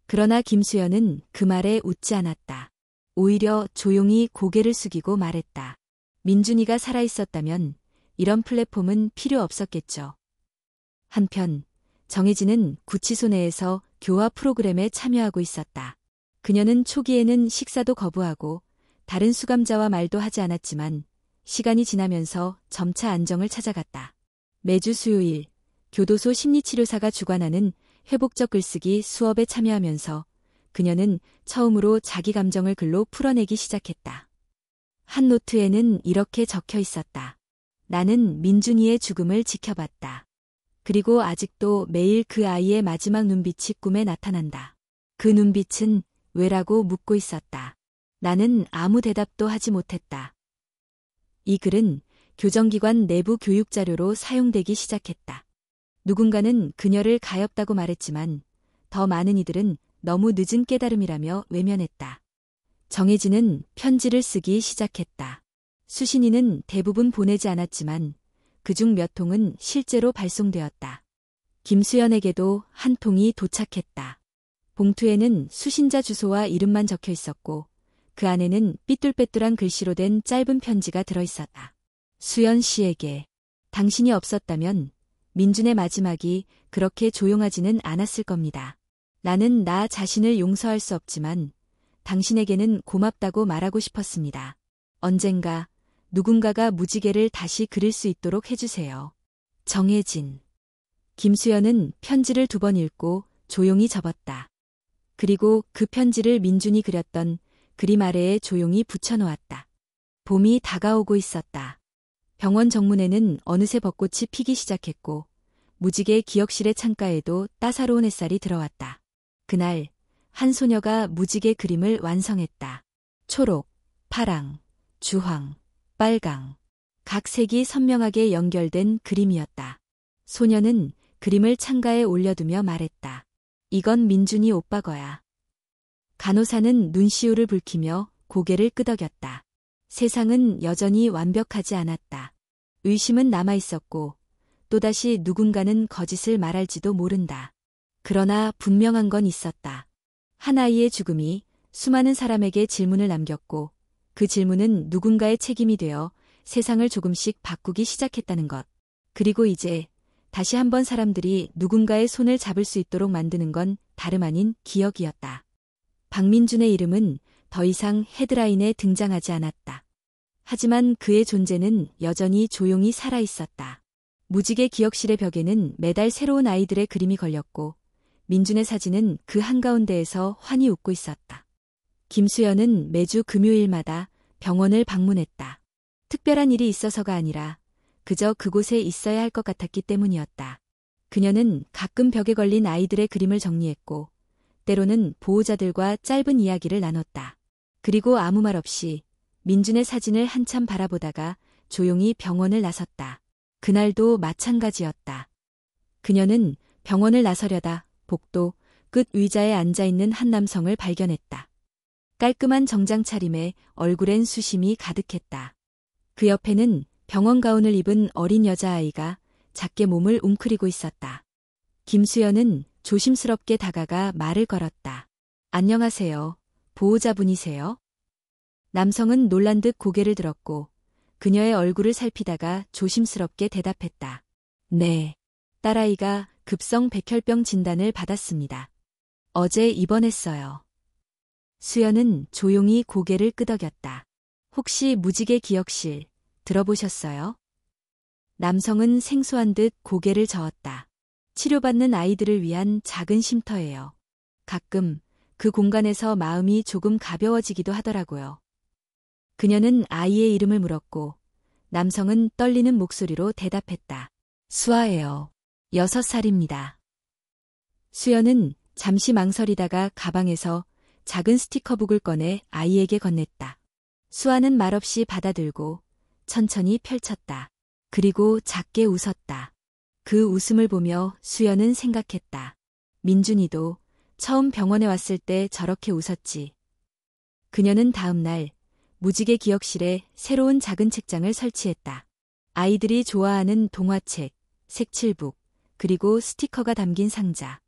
그러나 김수연은 그 말에 웃지 않았다. 오히려 조용히 고개를 숙이고 말했다. 민준이가 살아있었다면 이런 플랫폼은 필요 없었겠죠. 한편 정혜진은 구치소 내에서 교화 프로그램에 참여하고 있었다. 그녀는 초기에는 식사도 거부하고 다른 수감자와 말도 하지 않았지만 시간이 지나면서 점차 안정을 찾아갔다. 매주 수요일 교도소 심리치료사가 주관하는 회복적 글쓰기 수업에 참여하면서 그녀는 처음으로 자기 감정을 글로 풀어내기 시작했다. 한 노트에는 이렇게 적혀 있었다. 나는 민준이의 죽음을 지켜봤다. 그리고 아직도 매일 그 아이의 마지막 눈빛이 꿈에 나타난다. 그 눈빛은 왜라고 묻고 있었다. 나는 아무 대답도 하지 못했다. 이 글은 교정기관 내부 교육 자료로 사용되기 시작했다. 누군가는 그녀를 가엾다고 말했지만 더 많은 이들은 너무 늦은 깨달음이라며 외면했다. 정혜진은 편지를 쓰기 시작했다. 수신인은 대부분 보내지 않았지만 그중 몇 통은 실제로 발송되었다. 김수연에게도 한 통이 도착했다. 봉투에는 수신자 주소와 이름만 적혀 있었고 그 안에는 삐뚤빼뚤한 글씨로 된 짧은 편지가 들어있었다. 수연 씨에게 당신이 없었다면 민준의 마지막이 그렇게 조용하지는 않았을 겁니다. 나는 나 자신을 용서할 수 없지만 당신에게는 고맙다고 말하고 싶었습니다. 언젠가 누군가가 무지개를 다시 그릴 수 있도록 해주세요. 정혜진. 김수연은 편지를 2번 읽고 조용히 접었다. 그리고 그 편지를 민준이 그렸던 그림 아래에 조용히 붙여놓았다. 봄이 다가오고 있었다. 병원 정문에는 어느새 벚꽃이 피기 시작했고 무지개 기억실의 창가에도 따사로운 햇살이 들어왔다. 그날 한 소녀가 무지개 그림을 완성했다. 초록, 파랑, 주황, 빨강. 각 색이 선명하게 연결된 그림이었다. 소녀는 그림을 창가에 올려두며 말했다. 이건 민준이 오빠 거야. 간호사는 눈시울을 붉히며 고개를 끄덕였다. 세상은 여전히 완벽하지 않았다. 의심은 남아있었고 또다시 누군가는 거짓을 말할지도 모른다. 그러나 분명한 건 있었다. 한 아이의 죽음이 수많은 사람에게 질문을 남겼고 그 질문은 누군가의 책임이 되어 세상을 조금씩 바꾸기 시작했다는 것. 그리고 이제 다시 한번 사람들이 누군가의 손을 잡을 수 있도록 만드는 건 다름 아닌 기억이었다. 박민준의 이름은 더 이상 헤드라인에 등장하지 않았다. 하지만 그의 존재는 여전히 조용히 살아있었다. 무지개 기억실의 벽에는 매달 새로운 아이들의 그림이 걸렸고 민준의 사진은 그 한가운데에서 환히 웃고 있었다. 김수연은 매주 금요일마다 병원을 방문했다. 특별한 일이 있어서가 아니라 그저 그곳에 있어야 할 것 같았기 때문이었다. 그녀는 가끔 벽에 걸린 아이들의 그림을 정리했고 때로는 보호자들과 짧은 이야기를 나눴다. 그리고 아무 말 없이 민준의 사진을 한참 바라보다가 조용히 병원을 나섰다. 그날도 마찬가지였다. 그녀는 병원을 나서려다 복도 끝 의자에 앉아있는 한 남성을 발견했다. 깔끔한 정장 차림에 얼굴엔 수심이 가득했다. 그 옆에는 병원 가운을 입은 어린 여자아이가 작게 몸을 웅크리고 있었다. 김수연은 조심스럽게 다가가 말을 걸었다. 안녕하세요. 보호자분이세요? 남성은 놀란 듯 고개를 들었고 그녀의 얼굴을 살피다가 조심스럽게 대답했다. 네. 딸아이가 급성 백혈병 진단을 받았습니다. 어제 입원했어요. 수연은 조용히 고개를 끄덕였다. 혹시 무지개 기억실 들어보셨어요? 남성은 생소한 듯 고개를 저었다. 치료받는 아이들을 위한 작은 쉼터예요. 가끔 그 공간에서 마음이 조금 가벼워지기도 하더라고요. 그녀는 아이의 이름을 물었고 남성은 떨리는 목소리로 대답했다. 수아예요. 6살입니다. 수연은 잠시 망설이다가 가방에서 작은 스티커북을 꺼내 아이에게 건넸다. 수아는 말없이 받아들고 천천히 펼쳤다. 그리고 작게 웃었다. 그 웃음을 보며 수연은 생각했다. 민준이도 처음 병원에 왔을 때 저렇게 웃었지. 그녀는 다음 날 무지개 기억실에 새로운 작은 책장을 설치했다. 아이들이 좋아하는 동화책, 색칠북, 그리고 스티커가 담긴 상자.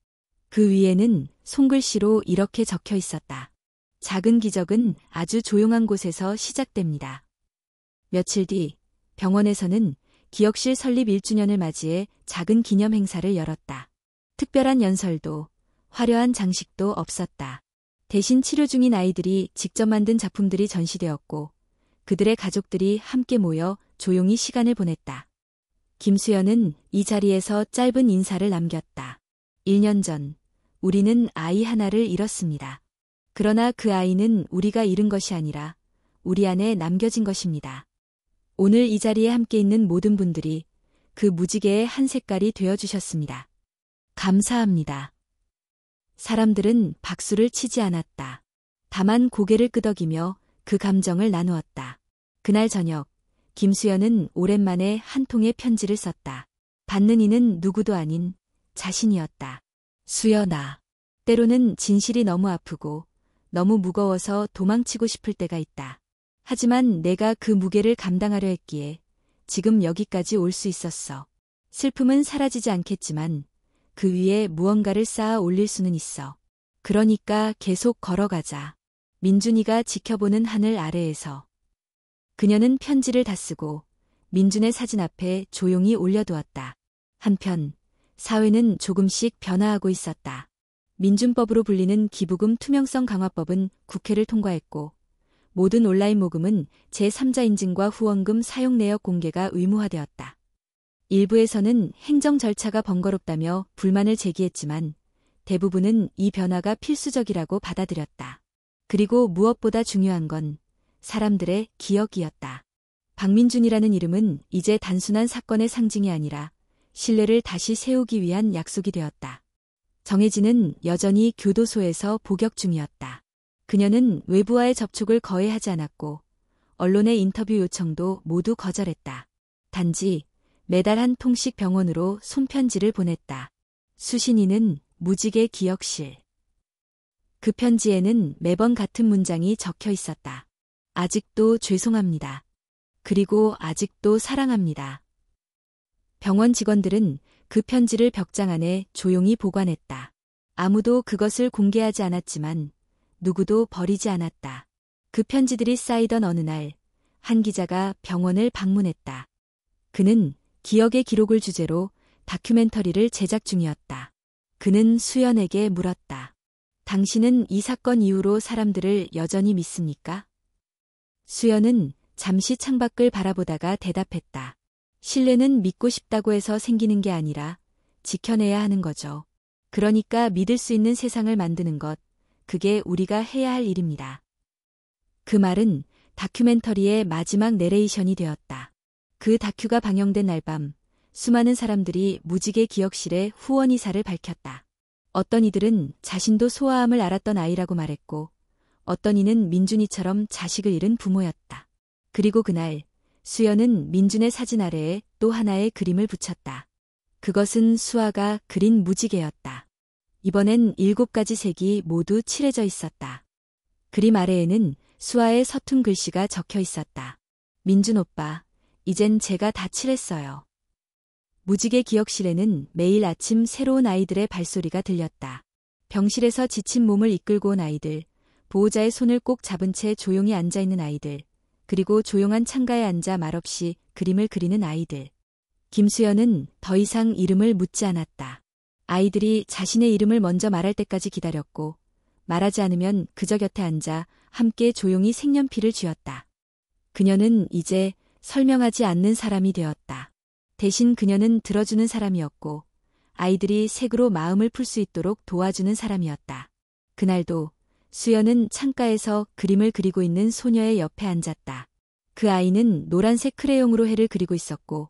그 위에는 손글씨로 이렇게 적혀 있었다. 작은 기적은 아주 조용한 곳에서 시작됩니다. 며칠 뒤 병원에서는 기억실 설립 1주년을 맞이해 작은 기념 행사를 열었다. 특별한 연설도 화려한 장식도 없었다. 대신 치료 중인 아이들이 직접 만든 작품들이 전시되었고 그들의 가족들이 함께 모여 조용히 시간을 보냈다. 김수연은 이 자리에서 짧은 인사를 남겼다. 1년 전 우리는 아이 하나를 잃었습니다. 그러나 그 아이는 우리가 잃은 것이 아니라 우리 안에 남겨진 것입니다. 오늘 이 자리에 함께 있는 모든 분들이 그 무지개의 한 색깔이 되어주셨습니다. 감사합니다. 사람들은 박수를 치지 않았다. 다만 고개를 끄덕이며 그 감정을 나누었다. 그날 저녁, 김수연은 오랜만에 한 통의 편지를 썼다. 받는 이는 누구도 아닌 자신이었다. 수연아, 때로는 진실이 너무 아프고 너무 무거워서 도망치고 싶을 때가 있다. 하지만 내가 그 무게를 감당하려 했기에 지금 여기까지 올 수 있었어. 슬픔은 사라지지 않겠지만 그 위에 무언가를 쌓아 올릴 수는 있어. 그러니까 계속 걸어가자. 민준이가 지켜보는 하늘 아래에서. 그녀는 편지를 다 쓰고 민준의 사진 앞에 조용히 올려두었다. 한편 사회는 조금씩 변화하고 있었다. 민준법으로 불리는 기부금 투명성 강화법은 국회를 통과했고 모든 온라인 모금은 제3자 인증과 후원금 사용 내역 공개가 의무화되었다. 일부에서는 행정 절차가 번거롭다며 불만을 제기했지만 대부분은 이 변화가 필수적이라고 받아들였다. 그리고 무엇보다 중요한 건 사람들의 기억이었다. 박민준이라는 이름은 이제 단순한 사건의 상징이 아니라 신뢰를 다시 세우기 위한 약속이 되었다. 정혜진은 여전히 교도소에서 복역 중이었다. 그녀는 외부와의 접촉을 거의 하지 않았고 언론의 인터뷰 요청도 모두 거절했다. 단지 매달 한 통씩 병원으로 손편지를 보냈다. 수신이는 무지개 기억실. 그 편지에는 매번 같은 문장이 적혀 있었다. 아직도 죄송합니다. 그리고 아직도 사랑합니다. 병원 직원들은 그 편지를 벽장 안에 조용히 보관했다. 아무도 그것을 공개하지 않았지만 누구도 버리지 않았다. 그 편지들이 쌓이던 어느 날, 한 기자가 병원을 방문했다. 그는 기억의 기록을 주제로 다큐멘터리를 제작 중이었다. 그는 수연에게 물었다. 당신은 이 사건 이후로 사람들을 여전히 믿습니까? 수연은 잠시 창밖을 바라보다가 대답했다. 신뢰는 믿고 싶다고 해서 생기는 게 아니라 지켜내야 하는 거죠. 그러니까 믿을 수 있는 세상을 만드는 것, 그게 우리가 해야 할 일입니다. 그 말은 다큐멘터리의 마지막 내레이션이 되었다. 그 다큐가 방영된 날 밤, 수많은 사람들이 무지개 기억실에 후원 의사를 밝혔다. 어떤 이들은 자신도 소아암을 앓았던 아이라고 말했고, 어떤 이는 민준이처럼 자식을 잃은 부모였다. 그리고 그날, 수연은 민준의 사진 아래에 또 하나의 그림을 붙였다. 그것은 수아가 그린 무지개였다. 이번엔 7가지 색이 모두 칠해져 있었다. 그림 아래에는 수아의 서툰 글씨가 적혀 있었다. 민준 오빠, 이젠 제가 다 칠했어요. 무지개 기억실에는 매일 아침 새로운 아이들의 발소리가 들렸다. 병실에서 지친 몸을 이끌고 온 아이들, 보호자의 손을 꼭 잡은 채 조용히 앉아있는 아이들, 그리고 조용한 창가에 앉아 말없이 그림을 그리는 아이들. 김수연은 더 이상 이름을 묻지 않았다. 아이들이 자신의 이름을 먼저 말할 때까지 기다렸고 말하지 않으면 그저 곁에 앉아 함께 조용히 색연필을 쥐었다. 그녀는 이제 설명하지 않는 사람이 되었다. 대신 그녀는 들어주는 사람이었고 아이들이 색으로 마음을 풀 수 있도록 도와주는 사람이었다. 그날도 수연은 창가에서 그림을 그리고 있는 소녀의 옆에 앉았다. 그 아이는 노란색 크레용으로 해를 그리고 있었고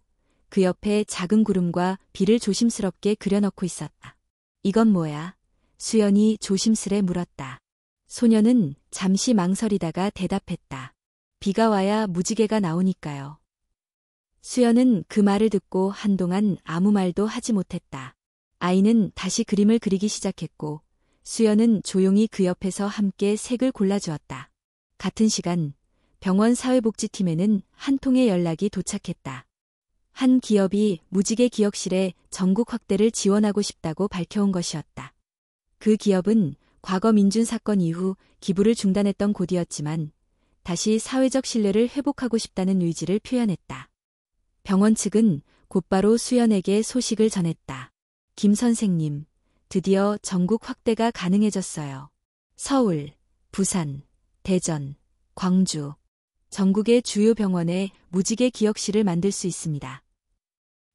그 옆에 작은 구름과 비를 조심스럽게 그려넣고 있었다. 이건 뭐야? 수연이 조심스레 물었다. 소녀는 잠시 망설이다가 대답했다. 비가 와야 무지개가 나오니까요. 수연은 그 말을 듣고 한동안 아무 말도 하지 못했다. 아이는 다시 그림을 그리기 시작했고 수연은 조용히 그 옆에서 함께 색을 골라주었다. 같은 시간 병원 사회복지팀에는 한 통의 연락이 도착했다. 한 기업이 무지개 기억실의 전국 확대를 지원하고 싶다고 밝혀온 것이었다. 그 기업은 과거 민준 사건 이후 기부를 중단했던 곳이었지만 다시 사회적 신뢰를 회복하고 싶다는 의지를 표현했다. 병원 측은 곧바로 수연에게 소식을 전했다. 김 선생님, 드디어 전국 확대가 가능해졌어요. 서울, 부산, 대전, 광주, 전국의 주요 병원에 무지개 기억실을 만들 수 있습니다.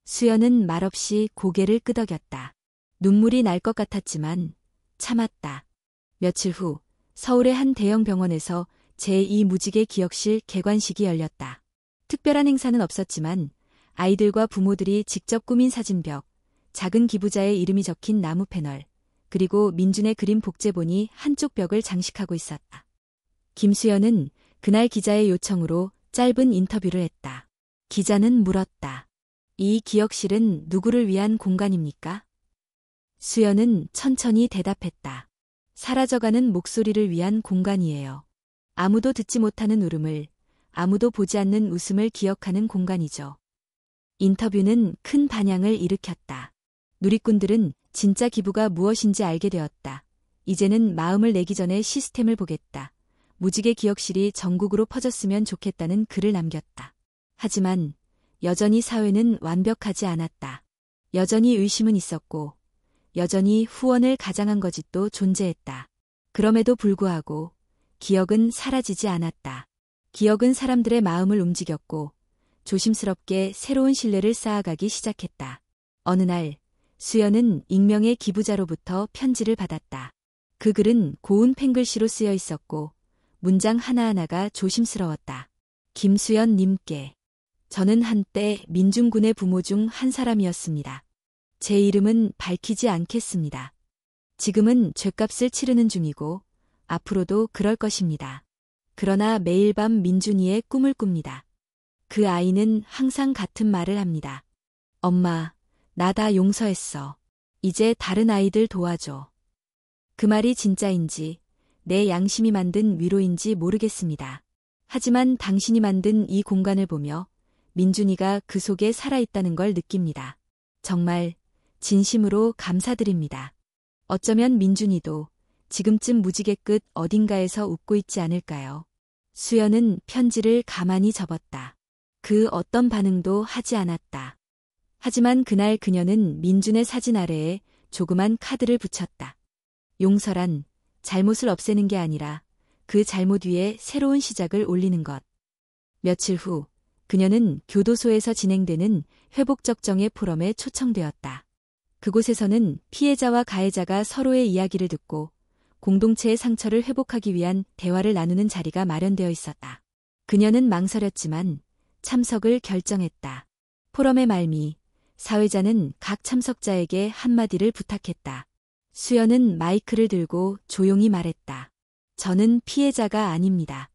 수연은 말없이 고개를 끄덕였다. 눈물이 날 것 같았지만 참았다. 며칠 후 서울의 한 대형 병원에서 제2 무지개 기억실 개관식이 열렸다. 특별한 행사는 없었지만 아이들과 부모들이 직접 꾸민 사진벽, 작은 기부자의 이름이 적힌 나무 패널, 그리고 민준의 그림 복제본이 한쪽 벽을 장식하고 있었다. 김수연은 그날 기자의 요청으로 짧은 인터뷰를 했다. 기자는 물었다. 이 기억실은 누구를 위한 공간입니까? 수연은 천천히 대답했다. 사라져가는 목소리를 위한 공간이에요. 아무도 듣지 못하는 울음을, 아무도 보지 않는 웃음을 기억하는 공간이죠. 인터뷰는 큰 반향을 일으켰다. 누리꾼들은 진짜 기부가 무엇인지 알게 되었다. 이제는 마음을 내기 전에 시스템을 보겠다. 무지개 기억실이 전국으로 퍼졌으면 좋겠다는 글을 남겼다. 하지만 여전히 사회는 완벽하지 않았다. 여전히 의심은 있었고 여전히 후원을 가장한 거짓도 존재했다. 그럼에도 불구하고 기억은 사라지지 않았다. 기억은 사람들의 마음을 움직였고 조심스럽게 새로운 신뢰를 쌓아가기 시작했다. 어느 날 수연은 익명의 기부자로부터 편지를 받았다. 그 글은 고운 펜글씨로 쓰여 있었고 문장 하나하나가 조심스러웠다. 김수연 님께. 저는 한때 민준군의 부모 중 한 사람이었습니다. 제 이름은 밝히지 않겠습니다. 지금은 죗값을 치르는 중이고 앞으로도 그럴 것입니다. 그러나 매일 밤 민준이의 꿈을 꿉니다. 그 아이는 항상 같은 말을 합니다. 엄마, 나 다 용서했어. 이제 다른 아이들 도와줘. 그 말이 진짜인지 내 양심이 만든 위로인지 모르겠습니다. 하지만 당신이 만든 이 공간을 보며 민준이가 그 속에 살아있다는 걸 느낍니다. 정말 진심으로 감사드립니다. 어쩌면 민준이도 지금쯤 무지개 끝 어딘가에서 웃고 있지 않을까요? 수연은 편지를 가만히 접었다. 그 어떤 반응도 하지 않았다. 하지만 그날 그녀는 민준의 사진 아래에 조그만 카드를 붙였다. 용서란 잘못을 없애는 게 아니라 그 잘못 위에 새로운 시작을 올리는 것. 며칠 후 그녀는 교도소에서 진행되는 회복적정의 포럼에 초청되었다. 그곳에서는 피해자와 가해자가 서로의 이야기를 듣고 공동체의 상처를 회복하기 위한 대화를 나누는 자리가 마련되어 있었다. 그녀는 망설였지만 참석을 결정했다. 포럼의 말미, 사회자는 각 참석자에게 한마디를 부탁했다. 수연은 마이크를 들고 조용히 말했다. 저는 피해자가 아닙니다.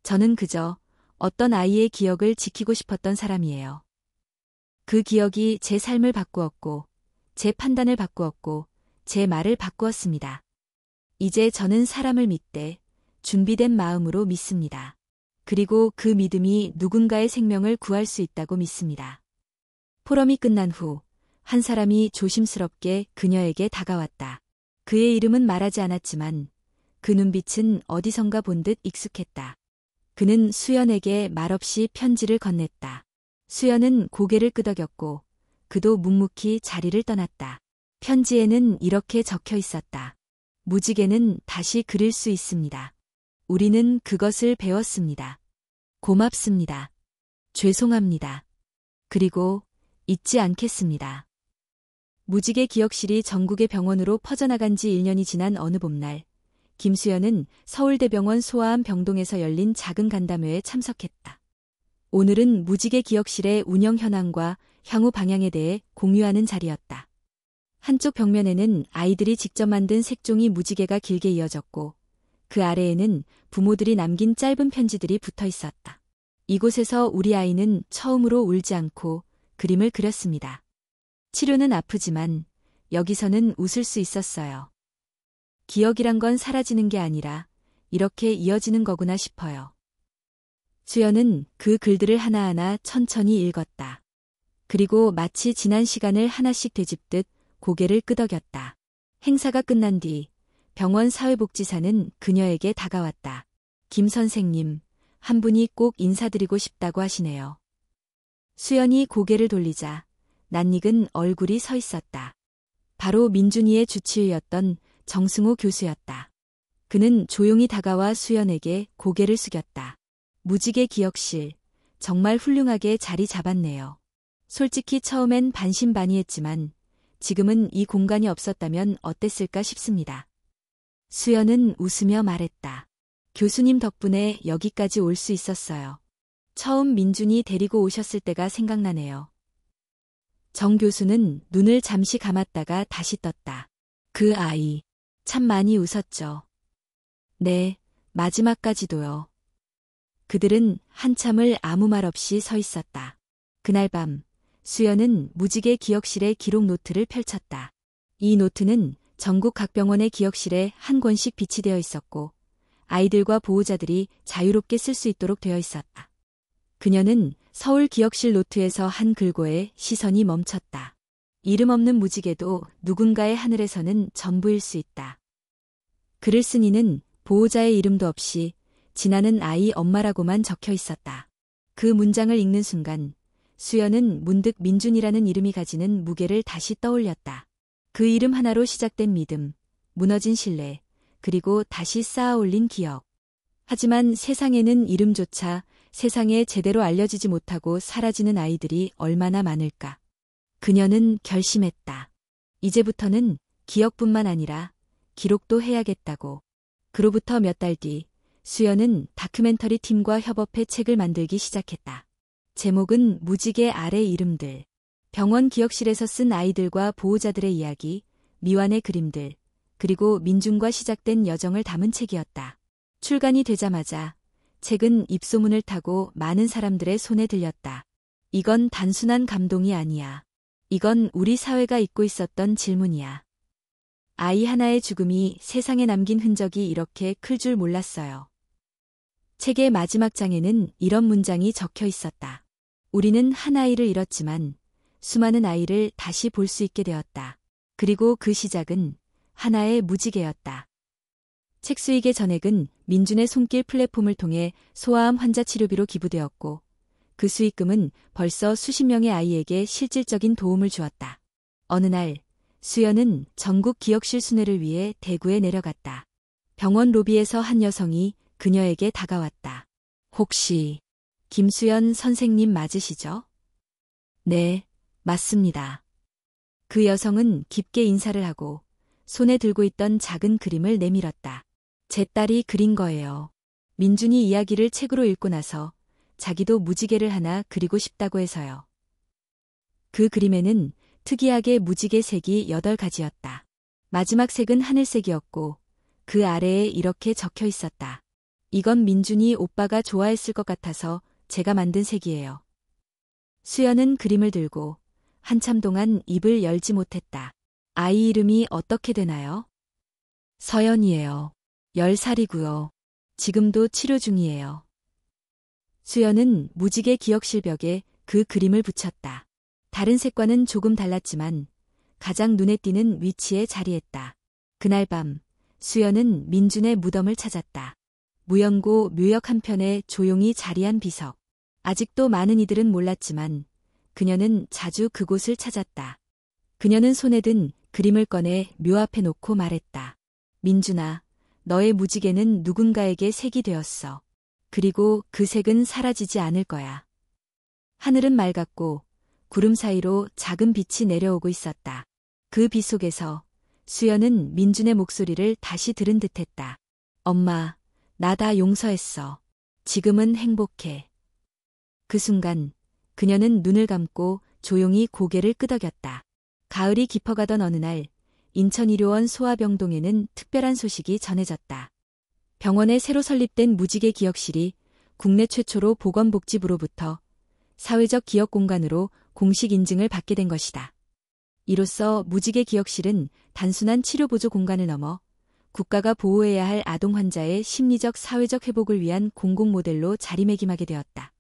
저는 그저 어떤 아이의 기억을 지키고 싶었던 사람이에요. 그 기억이 제 삶을 바꾸었고, 제 판단을 바꾸었고, 제 말을 바꾸었습니다. 이제 저는 사람을 믿되 준비된 마음으로 믿습니다. 그리고 그 믿음이 누군가의 생명을 구할 수 있다고 믿습니다. 포럼이 끝난 후 한 사람이 조심스럽게 그녀에게 다가왔다. 그의 이름은 말하지 않았지만 그 눈빛은 어디선가 본 듯 익숙했다. 그는 수연에게 말없이 편지를 건넸다. 수연은 고개를 끄덕였고 그도 묵묵히 자리를 떠났다. 편지에는 이렇게 적혀 있었다. 무지개는 다시 그릴 수 있습니다. 우리는 그것을 배웠습니다. 고맙습니다. 죄송합니다. 그리고 잊지 않겠습니다. 무지개 기억실이 전국의 병원으로 퍼져나간 지 1년이 지난 어느 봄날, 김수연은 서울대병원 소아암 병동에서 열린 작은 간담회에 참석했다. 오늘은 무지개 기억실의 운영 현황과 향후 방향에 대해 공유하는 자리였다. 한쪽 벽면에는 아이들이 직접 만든 색종이 무지개가 길게 이어졌고 그 아래에는 부모들이 남긴 짧은 편지들이 붙어 있었다. 이곳에서 우리 아이는 처음으로 울지 않고 그림을 그렸습니다. 치료는 아프지만 여기서는 웃을 수 있었어요. 기억이란 건 사라지는 게 아니라 이렇게 이어지는 거구나 싶어요. 수연은 그 글들을 하나하나 천천히 읽었다. 그리고 마치 지난 시간을 하나씩 되짚듯 고개를 끄덕였다. 행사가 끝난 뒤 병원 사회복지사는 그녀에게 다가왔다. 김 선생님, 한 분이 꼭 인사드리고 싶다고 하시네요. 수연이 고개를 돌리자 낯익은 얼굴이 서 있었다. 바로 민준이의 주치의였던 정승호 교수였다. 그는 조용히 다가와 수연에게 고개를 숙였다. 무지개 기억실, 정말 훌륭하게 자리 잡았네요. 솔직히 처음엔 반신반의했지만 지금은 이 공간이 없었다면 어땠을까 싶습니다. 수연은 웃으며 말했다. 교수님 덕분에 여기까지 올 수 있었어요. 처음 민준이 데리고 오셨을 때가 생각나네요. 정 교수는 눈을 잠시 감았다가 다시 떴다. 그 아이, 참 많이 웃었죠. 네, 마지막까지도요. 그들은 한참을 아무 말 없이 서 있었다. 그날 밤, 수연은 무지개 기억실의 기록 노트를 펼쳤다. 이 노트는 전국 각 병원의 기억실에 한 권씩 비치되어 있었고 아이들과 보호자들이 자유롭게 쓸 수 있도록 되어 있었다. 그녀는 서울 기억실 노트에서 한 글고에 시선이 멈췄다. 이름 없는 무지개도 누군가의 하늘에서는 전부일 수 있다. 글을 쓴 이는 보호자의 이름도 없이 지나는 아이 엄마라고만 적혀 있었다. 그 문장을 읽는 순간 수연은 문득 민준이라는 이름이 가지는 무게를 다시 떠올렸다. 그 이름 하나로 시작된 믿음, 무너진 신뢰, 그리고 다시 쌓아올린 기억. 하지만 세상에는 이름조차 세상에 제대로 알려지지 못하고 사라지는 아이들이 얼마나 많을까. 그녀는 결심했다. 이제부터는 기억뿐만 아니라 기록도 해야겠다고. 그로부터 몇 달 뒤, 수연은 다큐멘터리 팀과 협업해 책을 만들기 시작했다. 제목은 무지개 아래 이름들. 병원 기억실에서 쓴 아이들과 보호자들의 이야기, 미완의 그림들, 그리고 민준과 시작된 여정을 담은 책이었다. 출간이 되자마자 책은 입소문을 타고 많은 사람들의 손에 들렸다. 이건 단순한 감동이 아니야. 이건 우리 사회가 잊고 있었던 질문이야. 아이 하나의 죽음이 세상에 남긴 흔적이 이렇게 클 줄 몰랐어요. 책의 마지막 장에는 이런 문장이 적혀 있었다. 우리는 한 아이를 잃었지만 수많은 아이를 다시 볼 수 있게 되었다. 그리고 그 시작은 하나의 무지개였다. 책 수익의 전액은 민준의 손길 플랫폼을 통해 소아암 환자 치료비로 기부되었고 그 수익금은 벌써 수십 명의 아이에게 실질적인 도움을 주었다. 어느 날 수연은 전국 기억실 순회를 위해 대구에 내려갔다. 병원 로비에서 한 여성이 그녀에게 다가왔다. 혹시 김수연 선생님 맞으시죠? 네, 맞습니다. 그 여성은 깊게 인사를 하고 손에 들고 있던 작은 그림을 내밀었다. 제 딸이 그린 거예요. 민준이 이야기를 책으로 읽고 나서 자기도 무지개를 하나 그리고 싶다고 해서요. 그 그림에는 특이하게 무지개 색이 8가지였다. 마지막 색은 하늘색이었고 그 아래에 이렇게 적혀 있었다. 이건 민준이 오빠가 좋아했을 것 같아서 제가 만든 색이에요. 수연은 그림을 들고 한참 동안 입을 열지 못했다. 아이 이름이 어떻게 되나요? 서연이에요. 10살이고요. 지금도 치료 중이에요. 수연은 무지개 기억실 벽에 그 그림을 붙였다. 다른 색과는 조금 달랐지만 가장 눈에 띄는 위치에 자리했다. 그날 밤 수연은 민준의 무덤을 찾았다. 무연고 묘역 한편에 조용히 자리한 비석. 아직도 많은 이들은 몰랐지만 그녀는 자주 그곳을 찾았다. 그녀는 손에 든 그림을 꺼내 묘 앞에 놓고 말했다. 민준아, 너의 무지개는 누군가에게 색이 되었어. 그리고 그 색은 사라지지 않을 거야. 하늘은 맑았고 구름 사이로 작은 빛이 내려오고 있었다. 그 빛 속에서 수연은 민준의 목소리를 다시 들은 듯했다. 엄마, 나 다 용서했어. 지금은 행복해. 그 순간 그녀는 눈을 감고 조용히 고개를 끄덕였다. 가을이 깊어가던 어느 날 인천의료원 소아병동에는 특별한 소식이 전해졌다. 병원에 새로 설립된 무지개 기억실이 국내 최초로 보건복지부로부터 사회적 기억 공간으로 공식 인증을 받게 된 것이다. 이로써 무지개 기억실은 단순한 치료보조 공간을 넘어 국가가 보호해야 할 아동 환자의 심리적 사회적 회복을 위한 공공 모델로 자리매김하게 되었다.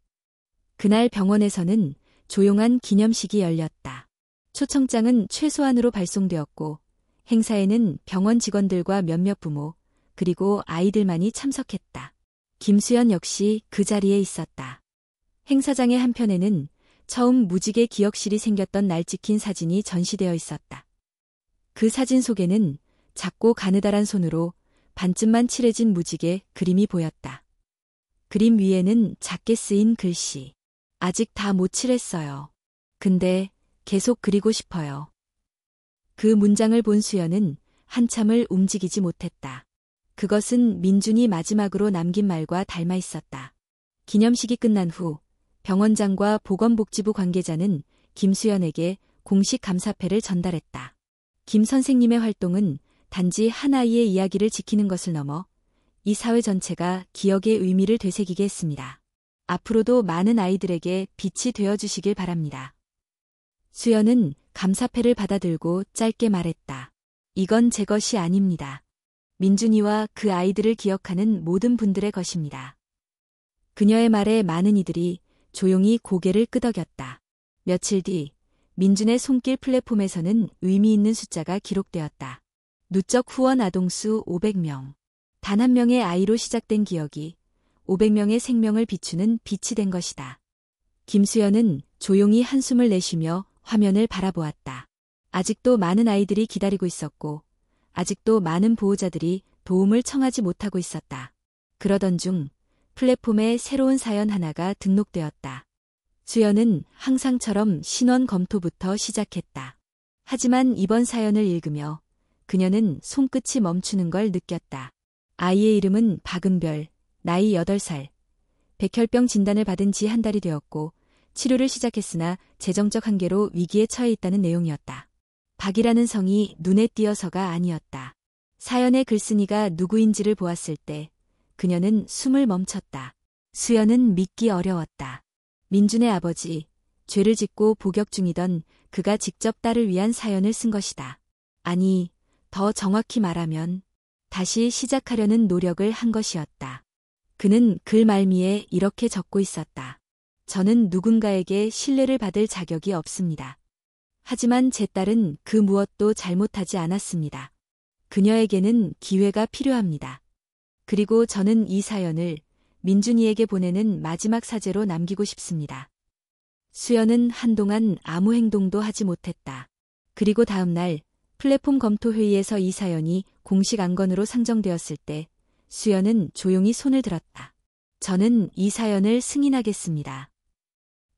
그날 병원에서는 조용한 기념식이 열렸다. 초청장은 최소한으로 발송되었고 행사에는 병원 직원들과 몇몇 부모 그리고 아이들만이 참석했다. 김수연 역시 그 자리에 있었다. 행사장의 한편에는 처음 무지개 기억실이 생겼던 날 찍힌 사진이 전시되어 있었다. 그 사진 속에는 작고 가느다란 손으로 반쯤만 칠해진 무지개 그림이 보였다. 그림 위에는 작게 쓰인 글씨. 아직 다 못 칠했어요. 근데 계속 그리고 싶어요. 그 문장을 본 수연은 한참을 움직이지 못했다. 그것은 민준이 마지막으로 남긴 말과 닮아 있었다. 기념식이 끝난 후 병원장과 보건복지부 관계자는 김수연에게 공식 감사패를 전달했다. 김 선생님의 활동은 단지 한 아이의 이야기를 지키는 것을 넘어 이 사회 전체가 기억의 의미를 되새기게 했습니다. 앞으로도 많은 아이들에게 빛이 되어주시길 바랍니다. 수연은 감사패를 받아들고 짧게 말했다. 이건 제 것이 아닙니다. 민준이와 그 아이들을 기억하는 모든 분들의 것입니다. 그녀의 말에 많은 이들이 조용히 고개를 끄덕였다. 며칠 뒤 민준의 손길 플랫폼에서는 의미 있는 숫자가 기록되었다. 누적 후원 아동수 500명. 단 한 명의 아이로 시작된 기억이 500명의 생명을 비추는 빛이 된 것이다. 김수연은 조용히 한숨을 내쉬며 화면을 바라보았다. 아직도 많은 아이들이 기다리고 있었고 아직도 많은 보호자들이 도움을 청하지 못하고 있었다. 그러던 중 플랫폼에 새로운 사연 하나가 등록되었다. 수연은 항상처럼 신원 검토부터 시작했다. 하지만 이번 사연을 읽으며 그녀는 손끝이 멈추는 걸 느꼈다. 아이의 이름은 박은별, 나이 8살. 백혈병 진단을 받은 지 한 달이 되었고 치료를 시작했으나 재정적 한계로 위기에 처해 있다는 내용이었다. 박이라는 성이 눈에 띄어서가 아니었다. 사연의 글쓴이가 누구인지를 보았을 때 그녀는 숨을 멈췄다. 수연은 믿기 어려웠다. 민준의 아버지, 죄를 짓고 복역 중이던 그가 직접 딸을 위한 사연을 쓴 것이다. 아니, 더 정확히 말하면 다시 시작하려는 노력을 한 것이었다. 그는 글 말미에 이렇게 적고 있었다. 저는 누군가에게 신뢰를 받을 자격이 없습니다. 하지만 제 딸은 그 무엇도 잘못하지 않았습니다. 그녀에게는 기회가 필요합니다. 그리고 저는 이 사연을 민준이에게 보내는 마지막 사제로 남기고 싶습니다. 수연은 한동안 아무 행동도 하지 못했다. 그리고 다음 날 플랫폼 검토 회의에서 이 사연이 공식 안건으로 상정되었을 때 수연은 조용히 손을 들었다. 저는 이 사연을 승인하겠습니다.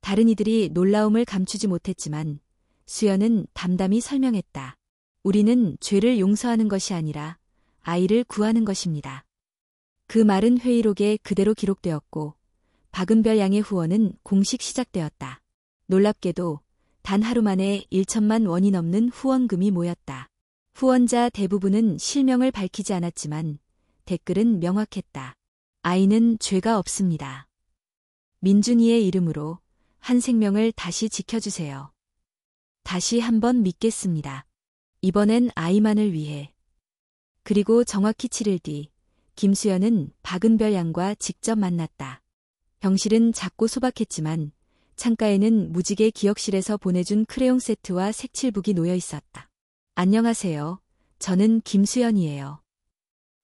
다른 이들이 놀라움을 감추지 못했지만 수연은 담담히 설명했다. 우리는 죄를 용서하는 것이 아니라 아이를 구하는 것입니다. 그 말은 회의록에 그대로 기록되었고 박은별 양의 후원은 공식 시작되었다. 놀랍게도 단 하루 만에 1천만 원이 넘는 후원금이 모였다. 후원자 대부분은 실명을 밝히지 않았지만 댓글은 명확했다. 아이는 죄가 없습니다. 민준이의 이름으로 한 생명을 다시 지켜주세요. 다시 한번 믿겠습니다. 이번엔 아이만을 위해. 그리고 정확히 7일 뒤 김수연은 박은별 양과 직접 만났다. 병실은 작고 소박했지만 창가에는 무지개 기억실에서 보내준 크레용 세트와 색칠북이 놓여 있었다. 안녕하세요. 저는 김수연이에요.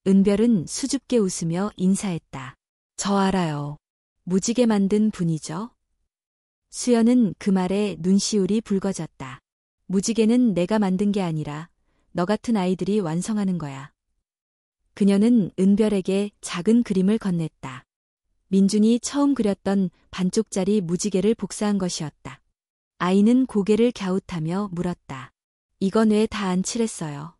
은별은 수줍게 웃으며 인사했다. 저 알아요. 무지개 만든 분이죠? 수연은 그 말에 눈시울이 붉어졌다. 무지개는 내가 만든 게 아니라 너 같은 아이들이 완성하는 거야. 그녀는 은별에게 작은 그림을 건넸다. 민준이 처음 그렸던 반쪽짜리 무지개를 복사한 것이었다. 아이는 고개를 갸웃하며 물었다. 이건 왜 다 안 칠했어요?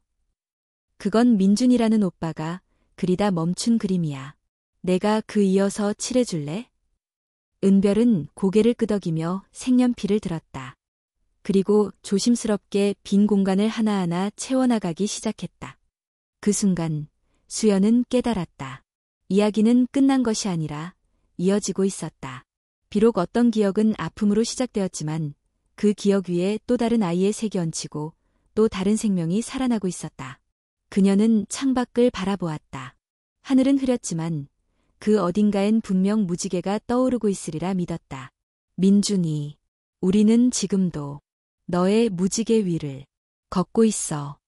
그건 민준이라는 오빠가 그리다 멈춘 그림이야. 내가 그 이어서 칠해줄래? 은별은 고개를 끄덕이며 색연필을 들었다. 그리고 조심스럽게 빈 공간을 하나하나 채워나가기 시작했다. 그 순간 수연은 깨달았다. 이야기는 끝난 것이 아니라 이어지고 있었다. 비록 어떤 기억은 아픔으로 시작되었지만 그 기억 위에 또 다른 아이의 색이 얹히고 또 다른 생명이 살아나고 있었다. 그녀는 창밖을 바라보았다. 하늘은 흐렸지만 그 어딘가엔 분명 무지개가 떠오르고 있으리라 믿었다. 민준이, 우리는 지금도 너의 무지개 위를 걷고 있어.